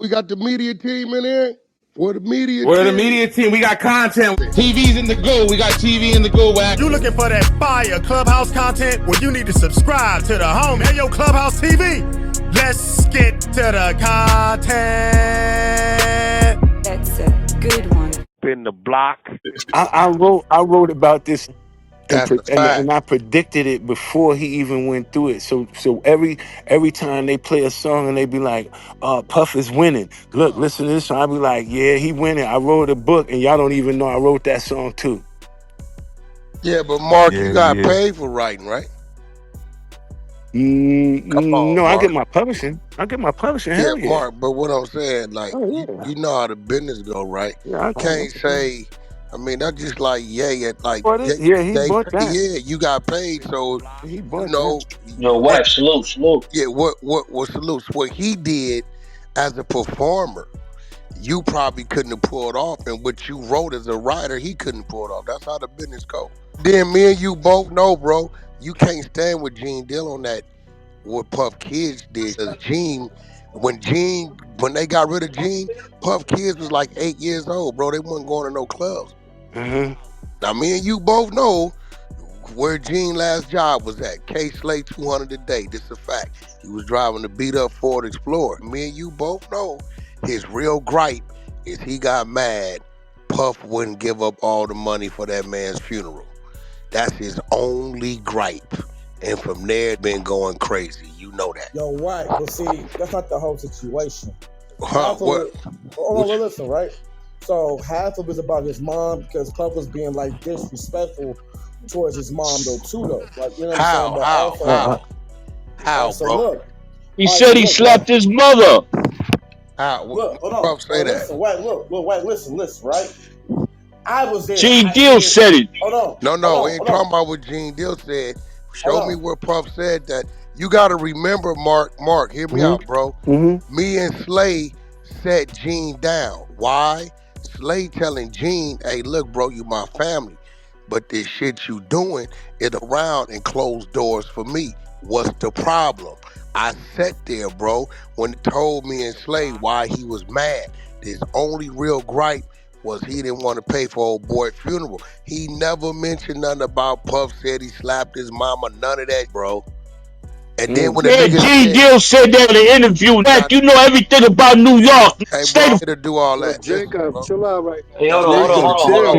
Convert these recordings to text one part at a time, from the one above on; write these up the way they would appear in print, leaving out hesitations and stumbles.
We got the media team in here. We're the media We're the team. media team. We got content. TV's in the go. We got TV in the go, Wack. You looking for that fire Clubhouse content? Well, you need to subscribe to the home. Hey, yo, Clubhouse TV. Let's get to the content. That's a good one. Been the block. I wrote about this That's a fact. and I predicted it before he even went through it. So every time they play a song and they be like, Puff is winning. Look, listen to this song. I be like, yeah, he winning. I wrote a book and y'all don't even know I wrote that song too. Yeah, but Mark, you got Yeah. paid for writing, right? Come on, no, Mark. I get my publishing. Hell yeah. Mark, but what I'm saying, like, Oh, yeah. you know how the business go, right? Yeah, I Can't say, I mean, that's just like, he bought that. yeah, you got paid, so, He bought Yo, Wack, salute. Yeah, what salutes what he did as a performer, you probably couldn't have pulled off, and what you wrote as a writer, he couldn't pull it off. That's how the business go. Then me and you both know, bro, you can't stand with Gene Deal on that. What Puff Kids did, because when they got rid of Gene, Puff Kids was like 8 years old, bro. They wasn't going to no clubs. Mm-hmm. Now me and you both know where Gene's last job was at. K-Slay 200 a day. This is a fact. He was driving a beat up Ford Explorer. Me and you both know his real gripe is he got mad Puff wouldn't give up all the money for that man's funeral. That's his only gripe. And from there, it been going crazy. You know that. Yo, Wack, but see, that's not the whole situation. Listen, right? So half of it's about his mom, because Puff was being like disrespectful towards his mom though. Like, you know what I'm saying? How, so bro? Look, he said he slapped his mother. How? Look, hold on. Puff say that. Listen, Wack, Wack, listen, right? I was there. Gene Deal said it. Hold on. No, we ain't talking about what Gene Deal said. Show me where Puff said that. You got to remember, Mark, hear me out, bro. Mm-hmm. Me and Slay set Gene down. Why? Slay telling Gene, hey, look, bro, you my family, but this shit you doing it around and closed doors for me. What's the problem? I sat there, bro, when it told me and Slay why he was mad. His only real gripe was he didn't want to pay for old boy's funeral. He never mentioned nothing about Puff said he slapped his mama, none of that, bro. And then when Gene Deal said that in the interview, that you know everything about New York. Hey, bro, to do all that. Jacob, chill out right now. Hey, hold on.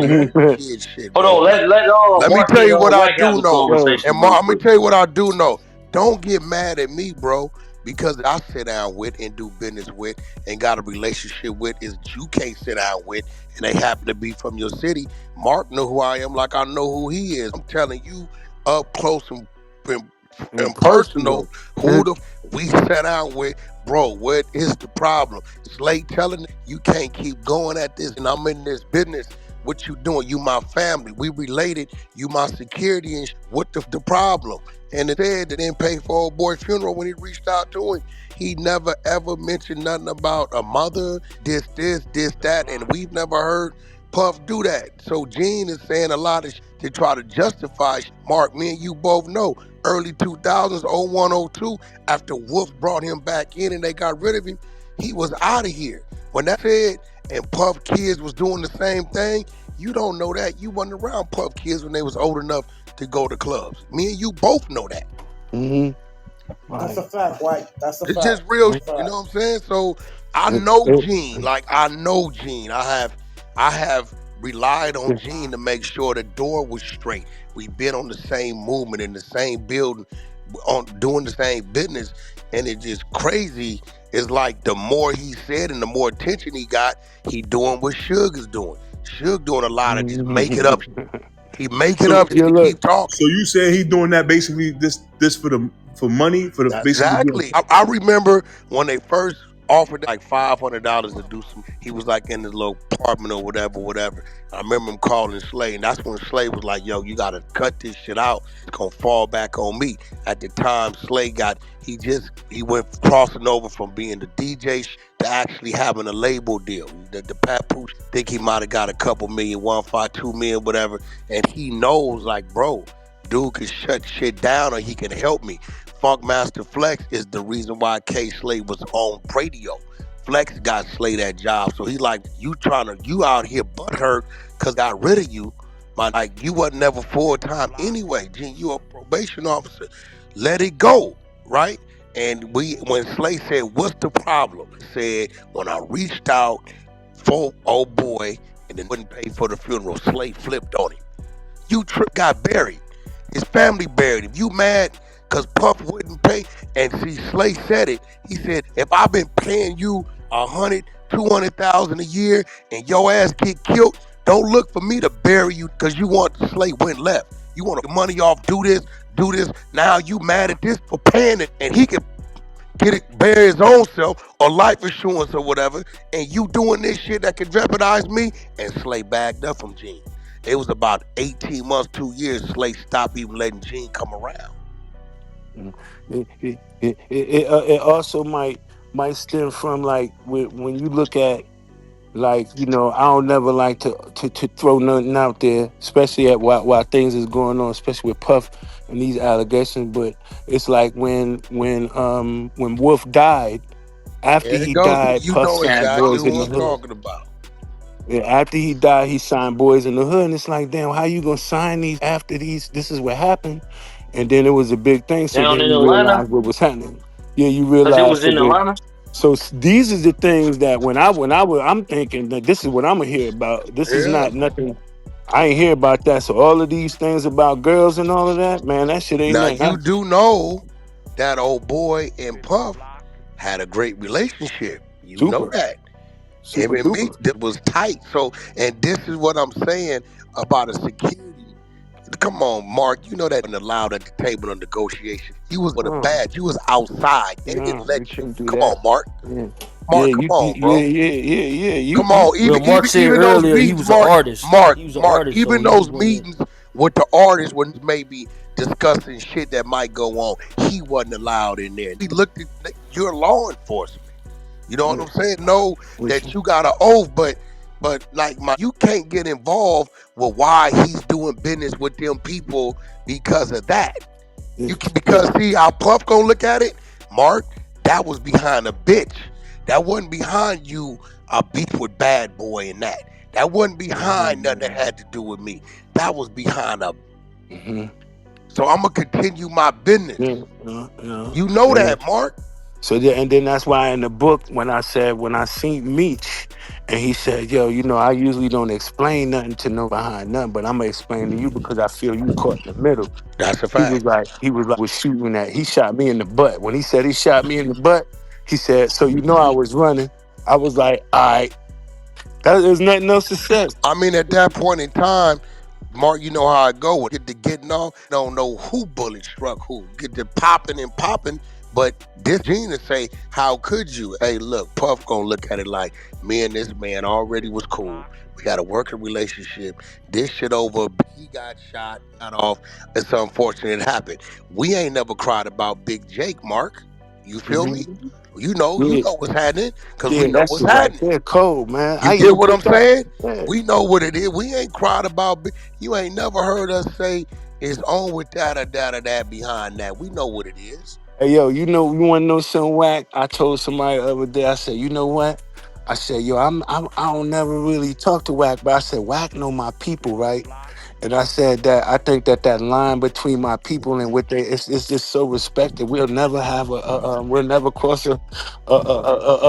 Let me tell you what I do know. And Let me tell you what I do know. Don't get mad at me, bro, because I sit down with and do business with and got a relationship with is you can't sit down with, and they happen to be from your city. Marc know who I am like I know who he is. I'm telling you up close and personal who we sat down with. Bro, what is the problem? Slate telling you can't keep going at this, and I'm in this business. What you doing? You my family. We related. You my security. And what the problem? And it said that didn't pay for old boy's funeral when he reached out to him. He never ever mentioned nothing about a mother, this, that, and we've never heard Puff do that. So Gene is saying a lot of to try to justify. Mark, me and you both know early 2000s, 01, 02, after Wolf brought him back in and they got rid of him, he was out of here. When that said, and Puff Kids was doing the same thing, you don't know that. You wasn't around Puff Kids when they was old enough to go to clubs. Me and you both know that. Mm-hmm. That's a fact, White. That's a fact. It's just real, you know what I'm saying? So I know Gene. Like, I know Gene. I have relied on Gene to make sure the door was straight. We've been on the same movement in the same building, on doing the same business, and it's just crazy. It's like the more he said and the more attention he got, he doing what Suge is doing. Suge doing a lot of just make it up. He make it up to keep talking. So you said he doing that basically this for money for the exactly. I remember when they first offered like $500 to do some. He was like in his little apartment or whatever. I remember him calling Slay, and that's when Slay was like, "Yo, you gotta cut this shit out. It's gonna fall back on me." At the time, Slay he went crossing over from being the DJ to actually having a label deal. The Papoose think he might have got a couple million, 1.5, 2 million, whatever, and he knows like, bro, dude can shut shit down or he can help me. Funkmaster Flex is the reason why K-Slay was on radio. Flex got Slay that job. So he like, you out here butthurt because got rid of you. Like, you wasn't never full time anyway. Gene, you a probation officer. Let it go, right? And when Slay said, "What's the problem?" Said, "When I reached out for old boy and then wouldn't pay for the funeral, Slay flipped on him. Got buried. His family buried him. You mad because Puff wouldn't pay?" And see, Slay said it. He said, "If I've been paying you 100, 200,000 a year and your ass get killed, don't look for me to bury you because you want Slay went left. You want the money off, do this, do this. Now you mad at this for paying it, and he can get it, bury his own self or life insurance or whatever, and you doing this shit that can jeopardize me." And Slay bagged up from Gene. It was about 18 months, 2 years, Slay stopped even letting Gene come around. It also might stem from like when you look at, like, you know, I don't never like to throw nothing out there, especially at while things is going on, especially with Puff and these allegations. But it's like when Wolf died, after There it he goes. died, You Puff know signed exactly Boys in who the I'm Hood. talking about. Yeah, after he died, he signed Boys in the Hood, and it's like, damn, how you gonna sign these after these? This is what happened, and then it was a big thing. So Down then in you Atlanta, realize what was happening. Yeah, you because it realize. was So in then, Atlanta. these are the things that I'm thinking that this is what I'm gonna hear about. This is Yeah. not nothing. I ain't hear about that. So all of these things about girls and all of that, man, that shit ain't Now nothing. you do know that old boy and Puff had a great relationship. You know Super, that. Him super and Meek duper. was tight. So, and this is what I'm saying about a security. Come on, Mark. You know that wasn't allowed at the table of negotiation. You was with a Oh, badge. You was outside. They didn't no, we let you. couldn't do Come that. on, Mark. Yeah, yeah, Mark, come on, yeah, bro. yeah, yeah, yeah. Come You on. Well, Even Mark even said even those earlier he meetings, was an Mark, artist. Mark, He was an Mark. artist, so Even he just those wasn't. meetings with the artists when maybe discussing shit that might go on, he wasn't allowed in there. We looked at your law enforcement. You know what yeah, I'm saying? Know with that you. you got an oath, but like you can't get involved with why he's doing business with them people because of that. Yeah, yeah. Because see how Puff gonna look at it, Mark. That was behind a bitch. That wasn't behind you a beef with Bad Boy and that. That wasn't behind nothing that had to do with me. That was behind a. Mm-hmm. So I'm gonna continue my business. Yeah, You know yeah. that, Mark. So yeah, and then that's why in the book when I seen Meech, and he said, "Yo, you know, I usually don't explain nothing to no behind nothing, but I'm gonna explain to you because I feel you caught in the middle." That's a fact. He was shooting at. He shot me in the butt. When he said he shot me in the butt, he said, "So you know I was running." I was like, "All right, there's nothing else to say." I mean, at that point in time, Mark, you know how I go. With get to getting off, don't know who bullet struck who. Get to popping and popping. But this Gina say, how could you? Hey, look, Puff gonna look at it like me and this man already was cool. We got a working relationship. This shit over. He got shot, got off. It's unfortunate it happened. We ain't never cried about Big Jake, Mark. You feel me? Mhm. You Yeah, know what's happening because we yeah, know that what's shit right happening. there, cold man. You I get even what I'm put that. saying? Yeah. We know what it is. We ain't cried about. You ain't never heard us say it's on with that or that or that behind that. We know what it is. Hey yo, you know you want to know something whack? I told somebody the other day. I said, you know what? I said, yo, I don't never really talk to Wack, but I said Wack know my people, right? And I said that I think that line between my people and what it's just so respected. We'll never have we'll never cross a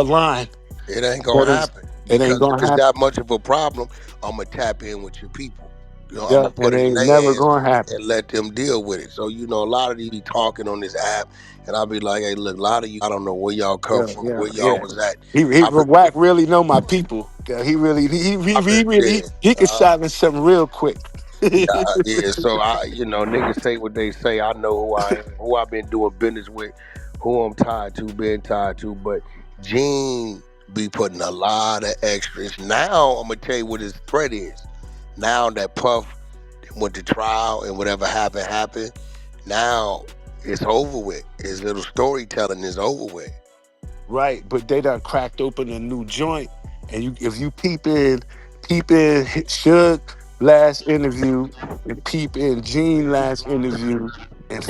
line. It ain't gonna That is, happen it ain't because if gonna it's happen. that much of a problem, I'm gonna tap in with your people. I'm Yeah, gonna put and it it in ain't their never hands gonna happen. and let them deal with it. So a lot of these be talking on this app, and I'll be like, hey, look, a lot of you, I don't know where y'all come Yeah, from, yeah, where y'all yeah. was at. He I've been, Wack really know my people. Yeah, he really I've been, he could yeah. shot me something real quick. Yeah, yeah. So niggas say what they say. I know who I am, who I've been doing business with, who I'm tied to, been tied to. But Gene be putting a lot of extras. Now I'm gonna tell you what his threat is. Now that Puff went to trial and whatever happened happened. Now it's over with. His little storytelling is over with. Right, but they done cracked open a new joint, and if you peep in Suge last interview, and peep in Gene last interview, and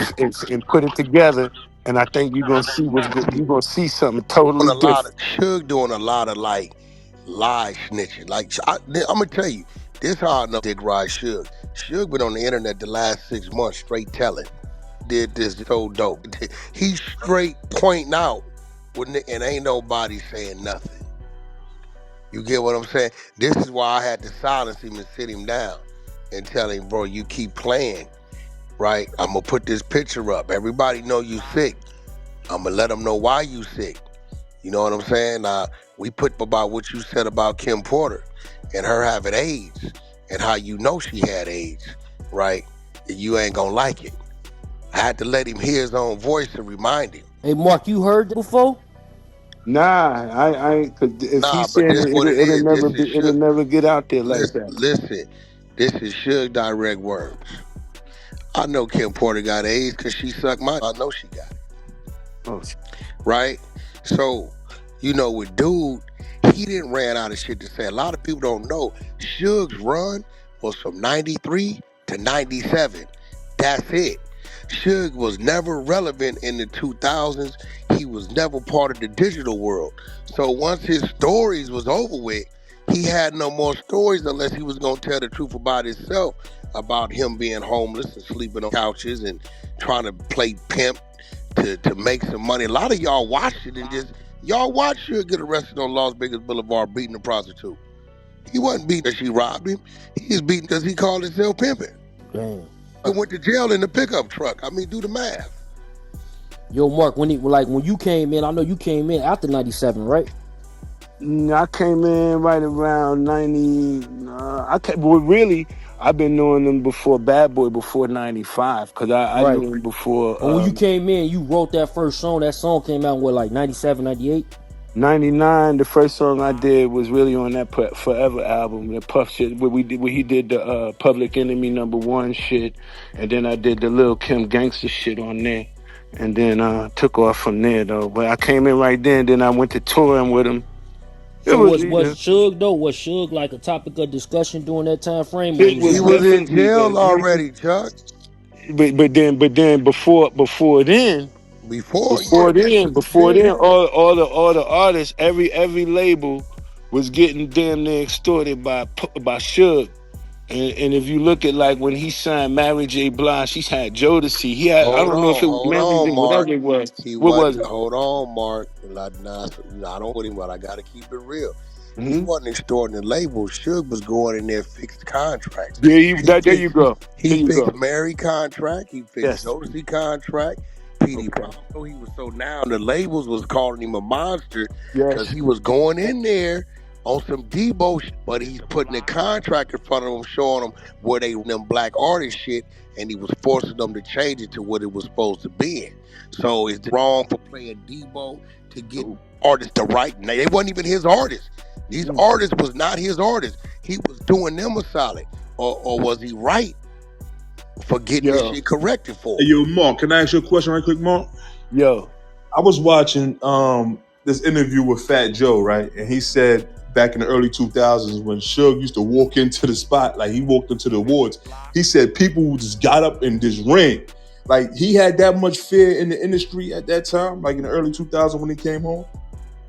put it together. And I think you're gonna see you're gonna see something totally different. Suge doing a lot of like lie snitching. Like I'm gonna tell you, this how I know Dick Ride Suge. Suge been on the internet the last 6 months straight telling. Did this so dope. He straight pointing out, and ain't nobody saying nothing. You get what I'm saying? This is why I had to silence him and sit him down and tell him, bro, you keep playing, right? I'm gonna put this picture up. Everybody know you sick. I'm gonna let them know why you sick. You know what I'm saying? We put about what you said about Kim Porter and her having AIDS and how you know she had AIDS, right? And you ain't gonna like it. I had to let him hear his own voice and remind him. Hey, Mark, you heard that before? Nah, I ain't. Cause if Nah, he's but saying this it, what it it'll is. This never is be, it'll Suge. never get out there like that. Listen. This is Suge direct words. I know Kim Porter got AIDS because she sucked my. I know she got it. Oh, Right? So, with Dude, he didn't ran out of shit to say. A lot of people don't know. Suge's run was from 93 to 97. That's it. Suge was never relevant in the 2000s. He was never part of the digital world. So once his stories was over with, he had no more stories unless he was going to tell the truth about himself, about him being homeless and sleeping on couches and trying to play pimp to make some money. A lot of y'all watched it and y'all watched Suge get arrested on Las Vegas Boulevard beating a prostitute. He wasn't beating because she robbed him. He was beating because he called himself pimping. Damn. And went to jail in the pickup truck. I mean, do the math. Yo, Mark, when you came in, I know you came in after 97, right? I came in right around 90. Well, really, I've been knowing them before Bad Boy, before 95, because I Right. knew him before. And when you came in, you wrote that first song. That song came out in what, like 97, 98? 99, the first song I did was really on that Forever album, the Puff shit, where he did the Public Enemy #1 shit, and then I did the Lil Kim Gangster shit on there, and then took off from there though. But I came in right then I went to touring with him. So was Suge though? Was Suge like a topic of discussion during that time frame? Or It was was He was in definitely, jail already, Chuck. but then before then. Before Before then, yeah. all the artists, every label was getting damn near extorted by Suge. And if you look at like when he signed Mary J. Blige, she's had Jodeci. He had, I don't know if it was Hold Mary J. on, whatever Mark. it was. He What was wasn't. it? Hold on, Mark. I don't put him, but I gotta keep it real. He Mm-hmm. wasn't extorting the label. Suge was going in there fixed contracts. Yeah, there you go. He There you fixed go. Mary contract. He fixed Yes. Jodeci contract. PD Pablo. He was so now the labels was calling him a monster because Yes. he was going in there on some Debo shit, but he's putting the contract in front of them, showing them where they them black artist shit, and he was forcing them to change it to what it was supposed to be. So it's wrong for playing Debo to get artists to write. They wasn't even his artists. These artists was not his artists. He was doing them a solid, or was he right for getting this shit corrected for? Hey, yo, Mark, can I ask you a question right quick, Mark? Yo. I was watching this interview with Fat Joe, right? And he said back in the early 2000s when Suge used to walk into the spot, like he walked into the awards, he said people just got up and just ran. Like he had that much fear in the industry at that time, like in the early 2000s when he came home.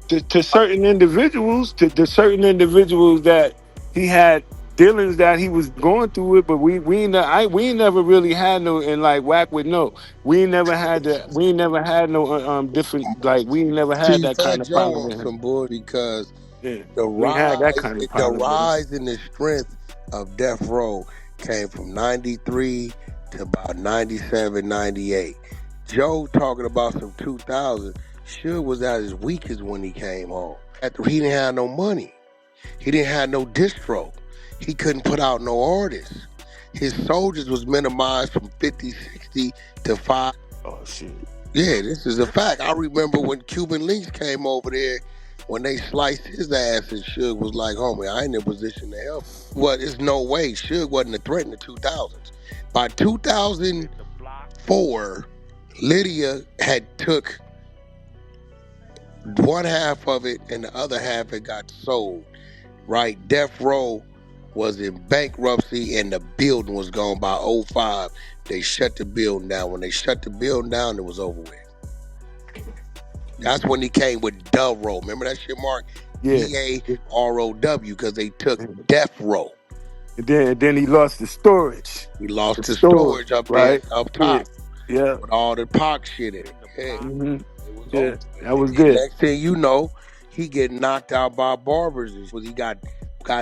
To certain individuals, to certain individuals that he had dealings that he was going through it, but we ain't never really had no, and like Wack would know, we ain't never had no different, like we ain't never had See, that kind Fat of Joe problem on with him. some bull because Yeah, the we ain't had that rise, kind of problem with him. and the strength of Death Row came from 93 to about 97, 98. Joe talking about some 2000. Suge was at his weakest when he came home. He didn't have no money. He didn't have no distro. He couldn't put out no artists. His soldiers was minimized from 50, 60 to 5. Oh shit. Yeah, this is a fact. I remember when Cuban Links came over there, when they sliced his ass, and Suge was like, homie, I ain't in a position to help. Well, there's no way. Suge wasn't a threat in the 2000s. By 2004, Lydia had took one half of it and the other half it got sold, right? Death Row was in bankruptcy and the building was gone by 05. They shut the building down. When they shut the building down, it was over with. That's when he came with Dove Row. Remember that shit, Mark? Yeah. DAROW, because they took Death Row. And then he lost the storage. He lost the Storage, storage up there, right? up Yeah. top, Yeah. with all the Pac shit in it. Yeah, Mm-hmm. it was Yeah. over. That was And then good. next thing you know, he get knocked out by barbers. He got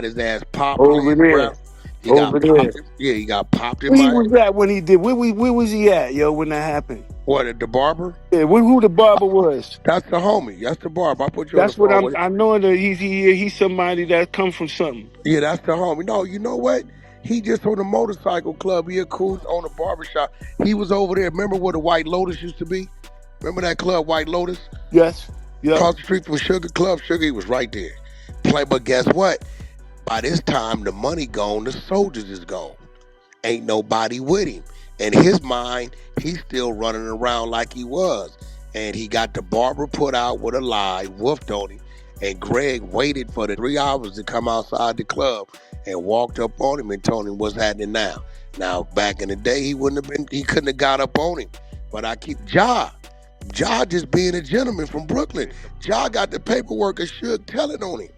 his ass popped Over playing there. around. He Over got there. popped. Yeah, he got popped in Where he my was at when he did? Where was he at, yo, when that happened? what the barber? Yeah, who the barber was? That's the homie. That's the barber. I put you on the That's what phone with him. I know that he's somebody that come from something. Yeah, that's the homie. No, you know what? He just on the motorcycle club. He a cool on a barbershop. He was over there. Remember where the White Lotus used to be? Remember that club, White Lotus? Yes. Yeah. Across the street from Sugar Club. Sugar, he was right there. But guess what? By this time, the money gone. The soldiers is gone. Ain't nobody with him. In his mind, he's still running around like he was. And he got the barber put out with a lie, woofed on him. And Greg waited for the 3 hours to come outside the club and walked up on him and told him what's happening now. Now, back in the day, he couldn't have got up on him. But I keep Ja just being a gentleman from Brooklyn. Ja got the paperwork of Suge telling on him.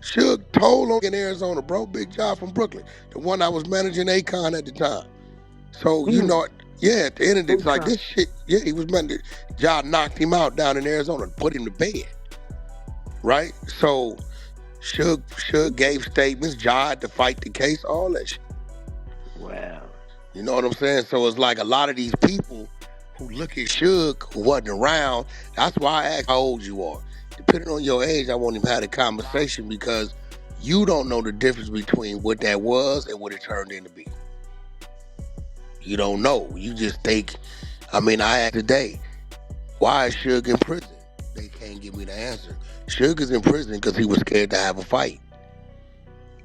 Suge told on in Arizona, bro. Big Ja from Brooklyn. The one I was managing Akon at the time. So, you know, yeah, at the end of it, it's like this shit, yeah, he was managing. Ja knocked him out down in Arizona and put him to bed. Right? So, Suge gave statements, Ja had to fight the case, all that shit. Wow. You know what I'm saying? So, it's like a lot of these people who look at Suge who wasn't around. That's why I asked how old you are. Depending on your age, I want him to have a conversation because you don't know the difference between what that was and what it turned into be. You don't know. You just think, I asked today, why is Suge in prison? They can't give me the answer. Suge is in prison because he was scared to have a fight.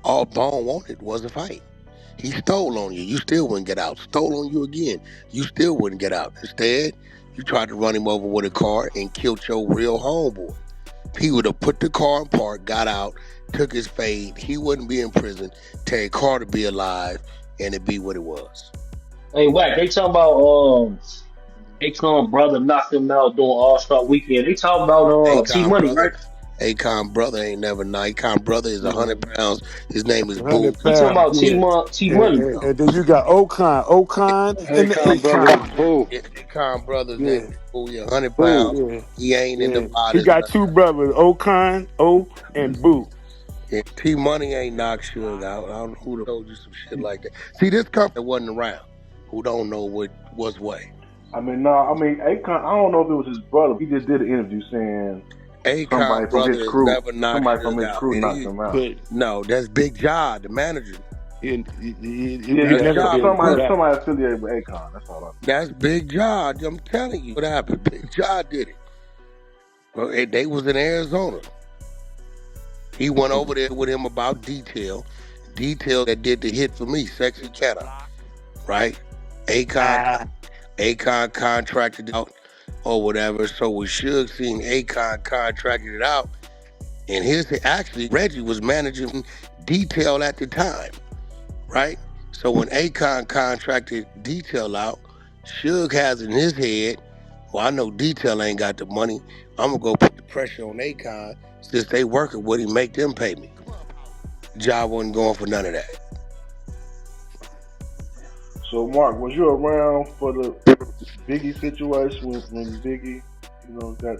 All Bone wanted was a fight. He stole on you. You still wouldn't get out. Stole on you again. You still wouldn't get out. Instead, you tried to run him over with a car and killed your real homeboy. He would have put the car in park, got out, took his fade. He wouldn't be in prison. Terry Carter be alive, and it'd be what it was. Hey, Wack, they talking about Akon brother knocked him out during All-Star Weekend. They talking about T Akon Money, brother, right? Akon brother ain't never knocked. Akon brother is 100 pounds. His name is Boo. 100 He talking about pounds. Yeah. T Money. And then you got Okon and the Akon brother is Akon. Boo. Yeah, Akon brother's name Yeah. is Boo. Yeah, 100 Boo. pounds. Yeah. He ain't in the Yeah. bodies. He got two brothers, Okon, and Boo. Yeah, T Money ain't knocked Suge out. I don't know who told you some shit like that. See, this company wasn't around. Who don't know what's what. Akon, I don't know if it was his brother. He just did an interview saying somebody Akon from brother his has crew, never knocked Suge out. knocked him out. But No, that's Big Ja, the manager. he That's never Ja. be able to do that. Somebody affiliated with Akon. That's all I know. That's Big Ja. I'm telling you what happened. Big Ja did it. Well, they was in Arizona. He went over there with him about Detail that did the hit for me, Sexy Canna. Right? Akon contracted it out or whatever. So with Suge seeing Akon contracted it out, and actually Reggie was managing Detail at the time. Right? So when Akon contracted Detail out, Suge has in his head, well, I know Detail ain't got the money. I'm gonna go put the pressure on Akon since they working with him, make them pay me. Ja wasn't going for none of that. So, Mark, was you around for the Biggie situation when Biggie, got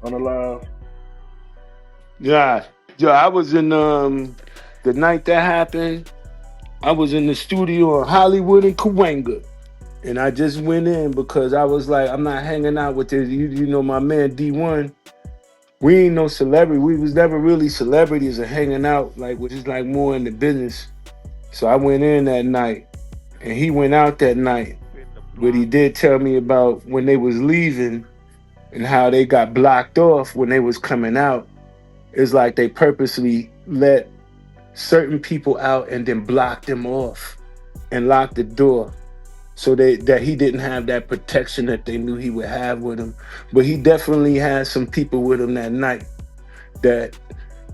unalive? Yeah. I was in the night that happened. I was in the studio in Hollywood and Cahuenga. And I just went in because I was like, I'm not hanging out with this. You know, my man D1. We ain't no celebrity. We was never really celebrities or hanging out, like, which is like more in the business. So I went in that night and he went out that night. But he did tell me about when they was leaving and how they got blocked off when they was coming out. It's like they purposely let certain people out and then blocked them off and locked the door. So that he didn't have that protection that they knew he would have with him. But he definitely had some people with him that night that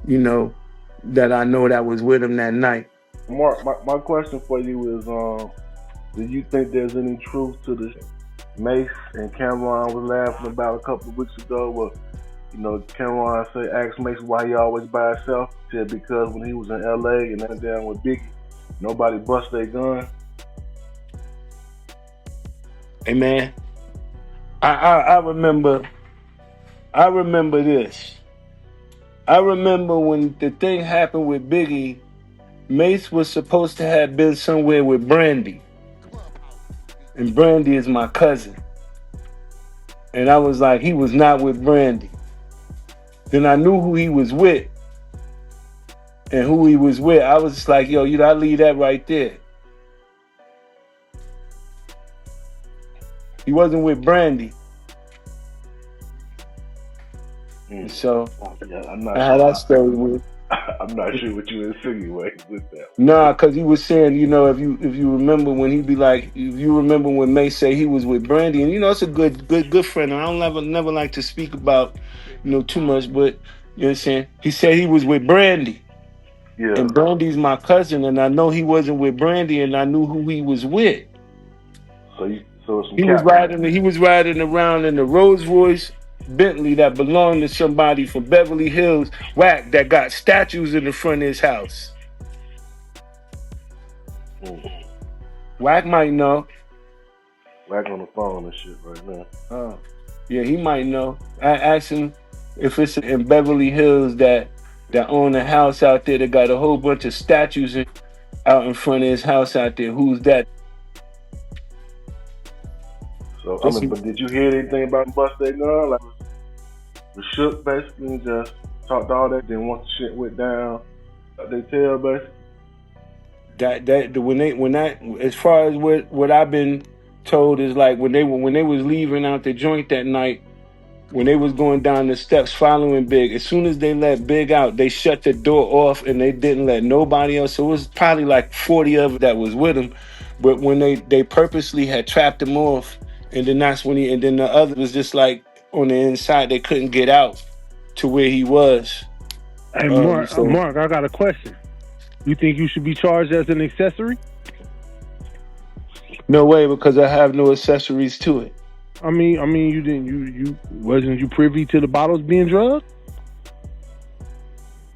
I know that was with him that night. Mark, my question for you is, do you think there's any truth to this Mace and Cameron was laughing about a couple of weeks ago. Well, Cameron asked Mace why he always by himself. He said because when he was in LA and then down with Biggie, nobody bust their gun. Hey man, I remember this. I remember when the thing happened with Biggie, Mace was supposed to have been somewhere with Brandy. And Brandy is my cousin. And I was like, he was not with Brandy. Then I knew who he was with. And who he was with, I was just like, yo, I leave that right there. He wasn't with Brandy. So I'm not I had that story with. I'm not sure what you insinuate with that. Nah, because he was saying, if you remember when he'd be like, if you remember when May say he was with Brandy, and it's a good friend. And I don't never like to speak about, too much, but you know what I'm saying? He said he was with Brandy. Yeah. And Brandy's my cousin, and I know he wasn't with Brandy, and I knew who he was with. So he was riding around in the Rolls Royce Bentley that belonged to somebody from Beverly Hills, Wack, that got statues in the front of his house. Wack might know. Wack on the phone and shit right now. Yeah, he might know. I asked him if it's in Beverly Hills that own a house out there that got a whole bunch of statues out in front of his house out there. Who's that? So, but did you hear anything about bust their gun? Like, the shook basically just talked all that. Then once the shit went down, they tell basically. As far as what I've been told is like when they was leaving out the joint that night, when they was going down the steps following Big, as soon as they let Big out, they shut the door off and they didn't let nobody else. So it was probably like 40 of them that was with him. But when they purposely had trapped him off, and then that's when and then the other was just like on the inside, they couldn't get out to where he was. Hey, Mark, I got a question. You think you should be charged as an accessory? No way, because I have no accessories to it. I mean, you wasn't you privy to the bottles being drugged?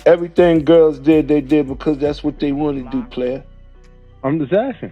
Everything girls did, they did because that's what they wanted to do, player. I'm just asking.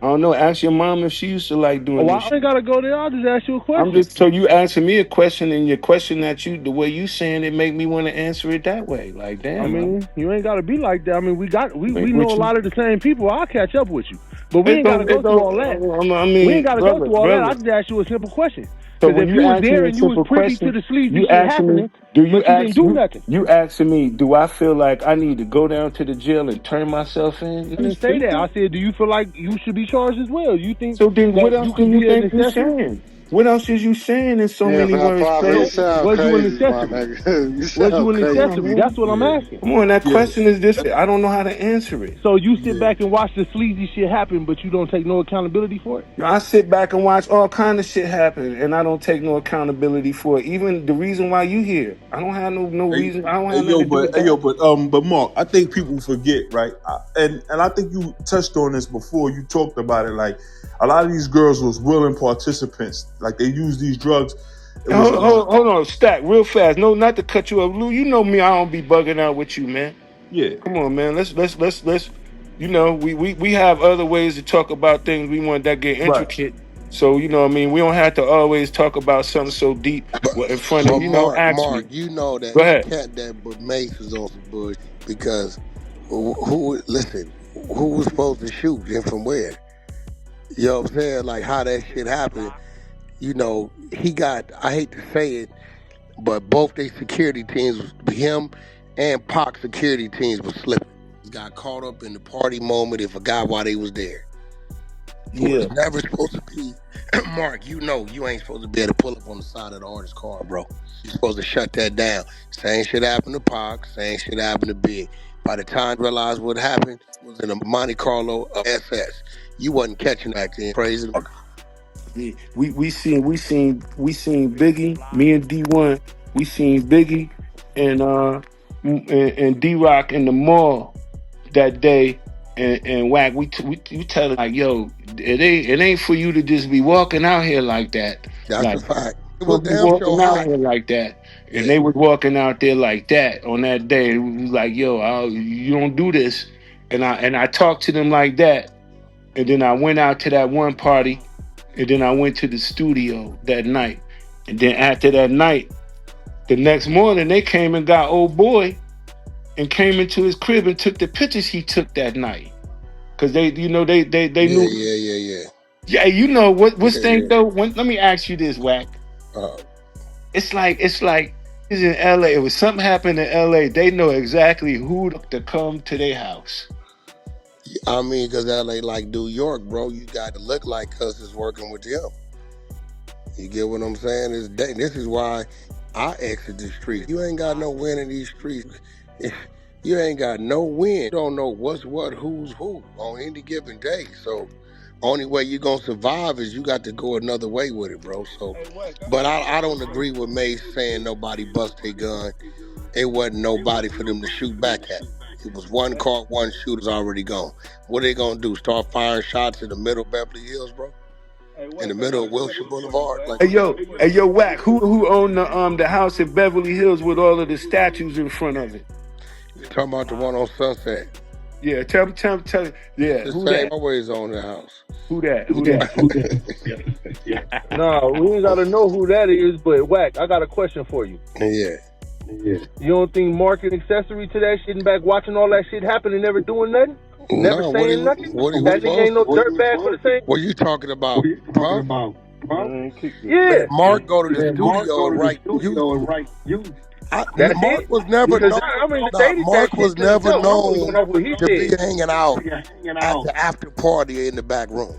I don't know. Ask your mom if she used to like doing this. I ain't gotta go there. I'll just ask you a question. So you asking me a question, and your question the way you saying it make me want to answer it that way. Like, damn. I mean, you ain't gotta be like that. I mean, we know a lot of the same people. I'll catch up with you. But we ain't gotta go through all that. We ain't gotta go through all that. I just asked you a simple question. So if you was there and you was privy to the sleazy shit happening, you didn't do nothing. You asking me, do I feel like I need to go down to the jail and turn myself in? I didn't say that. I said, do you feel like you should be charged as well? You think so? Then what else do you think you're saying? What else is you saying in so many words? Was you an accessory? Was you an accessory? That's what I'm asking. Come on, that question is this. I don't know how to answer it. So you sit back and watch the sleazy shit happen, but you don't take no accountability for it? I sit back and watch all kind of shit happen, and I don't take no accountability for it. Even the reason why you here, I don't have no reason. I don't have nothing to do with that. But Mark, I think people forget, right? And I think you touched on this before. You talked about it, like a lot of these girls was willing participants. Like they use these drugs. Hold on, Stack, real fast. No, not to cut you up, Lou. You know me. I don't be bugging out with you, man. Yeah. Come on, man. Let's. We have other ways to talk about things we want that get intricate. Right. So we don't have to always talk about something so deep in front of Mark, you know that. Go ahead. But Mace was on some bullshit because who was supposed to shoot and from where? You know what I'm saying? Like how that shit happened. He got, I hate to say it, but both their security teams, him and Pac's security teams was slipping. He got caught up in the party moment and forgot why they was there. Yeah. It was never supposed to be, Mark, you ain't supposed to be able to pull up on the side of the artist's car, bro. You're supposed to shut that down. Same shit happened to Pac, same shit happened to Big. By the time you realized what happened, it was in a Monte Carlo SS. You wasn't catching that thing, crazy. We seen Biggie, me and D1, we seen Biggie and D-Rock in the mall that day, And Wack, we tell her like, yo, it ain't for you to just be walking out here like that. That's a Like, fact. It was don't be damn sure walking out hot. here like that. And Yeah. they was walking out there like that on that day. It was like, yo, you don't do this. And I talked to them like that. And then I went out to that one party. And then I went to the studio that night. And then after that night, the next morning, they came and got old boy and came into his crib and took the pictures he took that night. Cause they knew. Yeah. Yeah, you know what's thing Yeah. though. Let me ask you this, Wack. It's like it's in LA. If something happened in LA, they know exactly who to come to their house. I mean, because LA like New York, bro. You got to look like us is working with them. You get what I'm saying? This is why I exit the streets. You ain't got no win in these streets. You ain't got no win. You don't know what's what, who's who on any given day. So only way you gonna survive is you got to go another way with it, bro. So, but I don't agree with Mace saying nobody bust a gun. It wasn't nobody for them to shoot back at. It was one car, one shooter's already gone. What are they gonna do? Start firing shots in the middle of Beverly Hills, bro? In the middle of Wilshire Boulevard? Like, Hey yo, Wack, who owned the house in Beverly Hills with all of the statues in front of it? you talking about the one on Sunset? Yeah, tell. Yeah, The who same that? always on the house. Who that? No, we ain't gotta know who that is, but Wack, I got a question for you. Yeah. You don't think Marc an accessory to that shit and back watching all that shit happen and never doing nothing? Never No, saying nothing? what he That nigga ain't no dirtbag for the same? What you talking about, Puff? Yeah. Marc go to the studio and write music. Marc was never known. Marc was never known to be hanging out at the after party in the back room.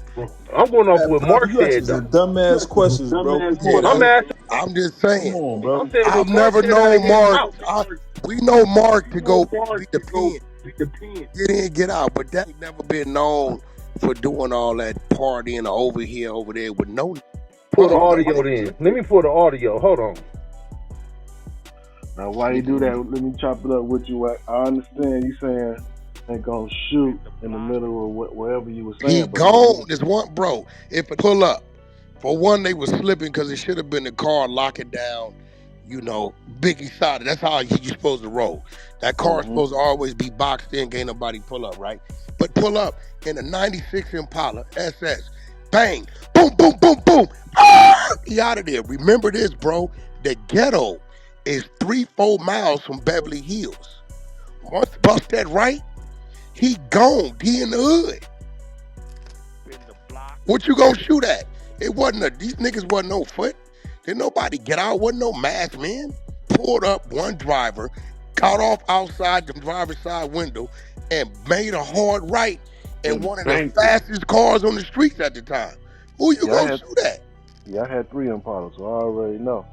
I'm going off what Marc You said, asking though. dumbass questions, bro. I'm just saying. Come on, bro. I've never known Marc. We know Marc to go be the pen, get in, get out, but that ain't never been known for doing all that partying over here, over there with no. Pull the audio in. Let me pull the audio. Hold on. Now, why you do that? Let me chop it up with you. I understand you saying they gonna shoot in the middle of wherever you were saying. He gone. There's one, bro. If it pull up, for one, they was slipping because it should have been the car locking down. You know, Biggie side. That's how you supposed to roll. That car supposed to always be boxed in. Can't nobody pull up, right? But pull up in a '96 Impala SS. Bang. Boom, boom, boom, boom. Ah! He out of there. Remember this, bro. The ghetto is 3-4 miles from Beverly Hills. Once bust that right, he gone. He in the hood. What you gonna shoot at? It wasn't these niggas wasn't no foot. Did nobody get out? Wasn't no masked man. Pulled up one driver, got off outside the driver's side window, and made a hard right in one of the fastest cars on the streets at the time. Who you gonna shoot at? Yeah, I had 3 Impalas, so I already know.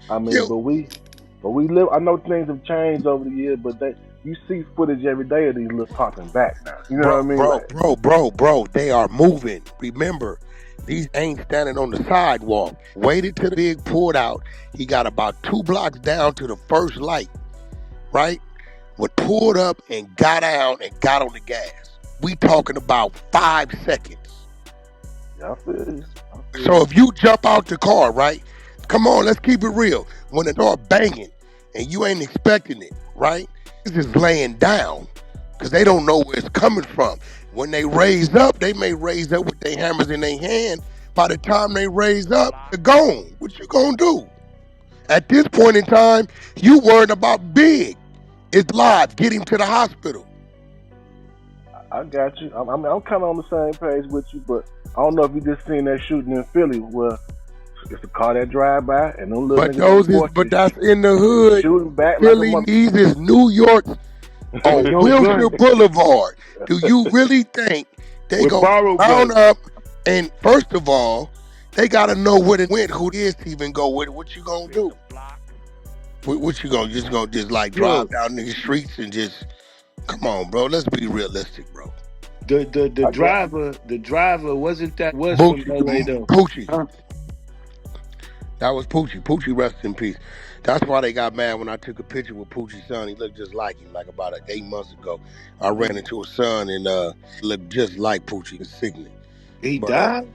I mean, but we live. I know things have changed over the years, but you see footage every day of these little talking back now. You know what I mean? Bro, they are moving. Remember, these ain't standing on the sidewalk. Waited till the big pulled out. He got about 2 blocks down to the first light, right? When pulled up and got down and got on the gas. We talking about 5 seconds. Yeah, I feel you. So if you jump out the car, right? Come on, let's keep it real. When the door banging and you ain't expecting it, right? It's just laying down because they don't know where it's coming from. When they raise up, they may raise up with their hammers in their hand. By the time they raise up, they're gone. What you gonna do? At this point in time, you worried about Big. It's live. Get him to the hospital. I got you. I'm kind of on the same page with you, but I don't know if you just seen that shooting in Philly where it's a car that drive by and them little niggas. But that's in the hood. Shooting back Philly like needs is New York on Wilshire Boulevard. Do you really think they go round up? And first of all, they gotta know where it went, who it is to even go with it. What you gonna do? What you gonna just like drive down the streets and just come on, bro? Let's be realistic, bro. The driver wasn't that was from LA though. Poochie. Huh? That was Poochie. Poochie, rest in peace. That's why they got mad when I took a picture with Poochie's son. He looked just like him, like about 8 months ago. I ran into his son and looked just like Poochie. It's sickening. He But died?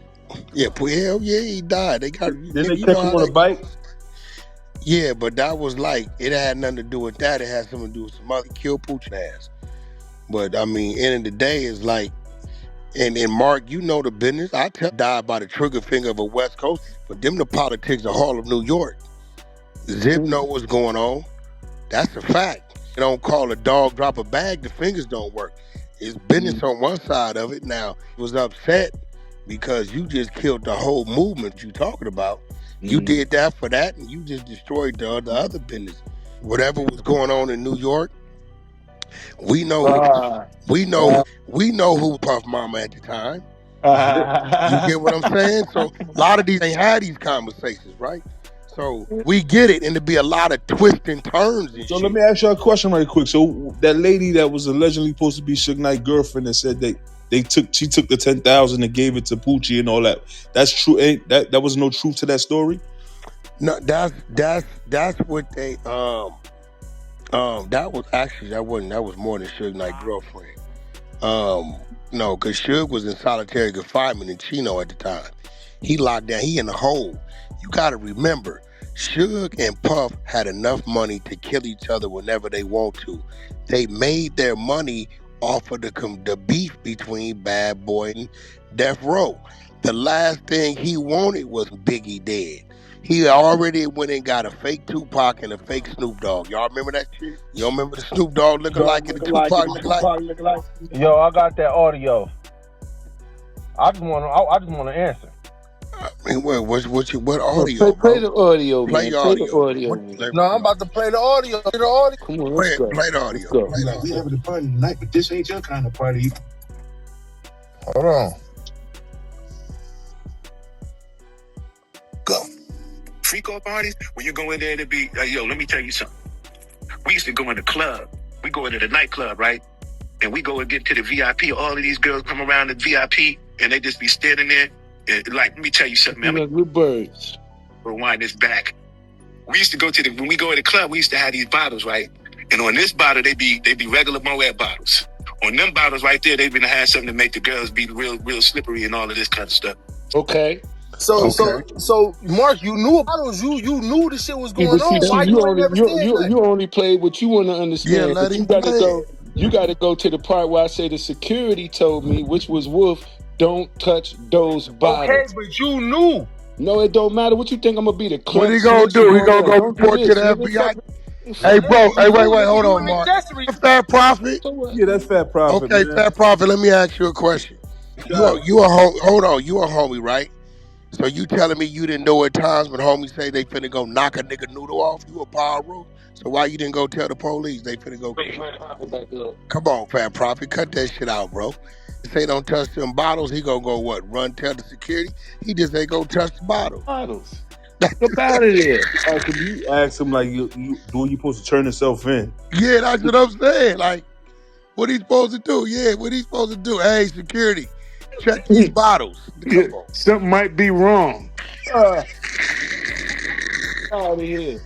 hell yeah, he died. They got Didn't they nigga, you catch know him how on they a bike? Yeah, but that was like it had nothing to do with that. It had something to do with some other kill Poochie ass. But I mean, end of the day is like and Mark, you know the business. I tell died by the trigger finger of a West Coast, but them the politics of Harlem, New York. Zip know what's going on. That's a fact. You don't call a dog, drop a bag, the fingers don't work. It's business on one side of it. Now, he was upset because you just killed the whole movement you talking about. You did that for that, and you just destroyed the other business. Whatever was going on in New York, we know who Puff Mama at the time. You get what I'm saying? So a lot of these ain't had these conversations, right? So we get it, and to be a lot of twists and turns and So shit. let me ask you a question right quick. So that lady that was allegedly supposed to be Suge Knight's girlfriend and said she took the 10,000 and gave it to Poochie and all that. That's true. Ain't that was no truth to that story? No, that's what they that was more than Suge Knight's girlfriend. No, because Suge was in solitary confinement in Chino at the time. He locked down. He in the hole. You got to remember, Suge and Puff had enough money to kill each other whenever they want to. They made their money off of the beef between Bad Boy and Death Row. The last thing he wanted was Biggie dead. He already went and got a fake Tupac and a fake Snoop Dogg. Y'all remember that shit? You don't remember the Snoop Dogg looking like and the Tupac looking like? Yo, I got that audio. I just want to answer. I mean, what audio, play bro? the audio, Play man. your Play the audio. audio, man. No, I'm about to play the audio. Come on, let's go. Play the audio. Let's go. Play the audio. We having a party tonight, but this ain't your kind of party. Hold on. Go. Freak off parties, when you go in there to be, yo, let me tell you something. We used to go in the club. We go into the nightclub, right? And we go and get to the VIP. All of these girls come around the VIP and they just be standing there. And, like, let me tell you something, man. Like good birds. Rewind this back. We used to go to when we go to the club, we used to have these bottles, right? And on this bottle, they be regular Moet bottles. On them bottles right there, they been had something to make the girls be real slippery and all of this kind of stuff. Okay. So Mark, you knew about those. You knew the shit was going But on. Why you ain't never said nothing? you only play what you want to understand. Yeah, let but him play. You gotta go to the part where I say the security told me, which was Wolf, don't touch those bottles. Okay, but you knew. No, it don't matter. What you think I'm gonna be the club? What he gonna do? He gonna go report to the FBI? Hey, bro. Hey, wait. Hold on, Mark. Fat Prophet. Yeah, that's Fat Prophet. Okay, man. Fat Prophet. Let me ask you a question. You a homie, right? So you telling me you didn't know at times when homies say they finna go knock a nigga noodle off? You a power rule? So why you didn't go tell the police they finna go? Come on, Fat Prophet, cut that shit out, bro. Say don't touch them bottles. He gonna go what? Run tell the security? He just ain't gonna touch the bottles. Get out of there. Could you ask him like you supposed to turn yourself in? Yeah, that's what I'm saying. Like, what he supposed to do? Yeah, what he supposed to do? Hey, security, check these bottles. Come on. Something might be wrong. Out of here.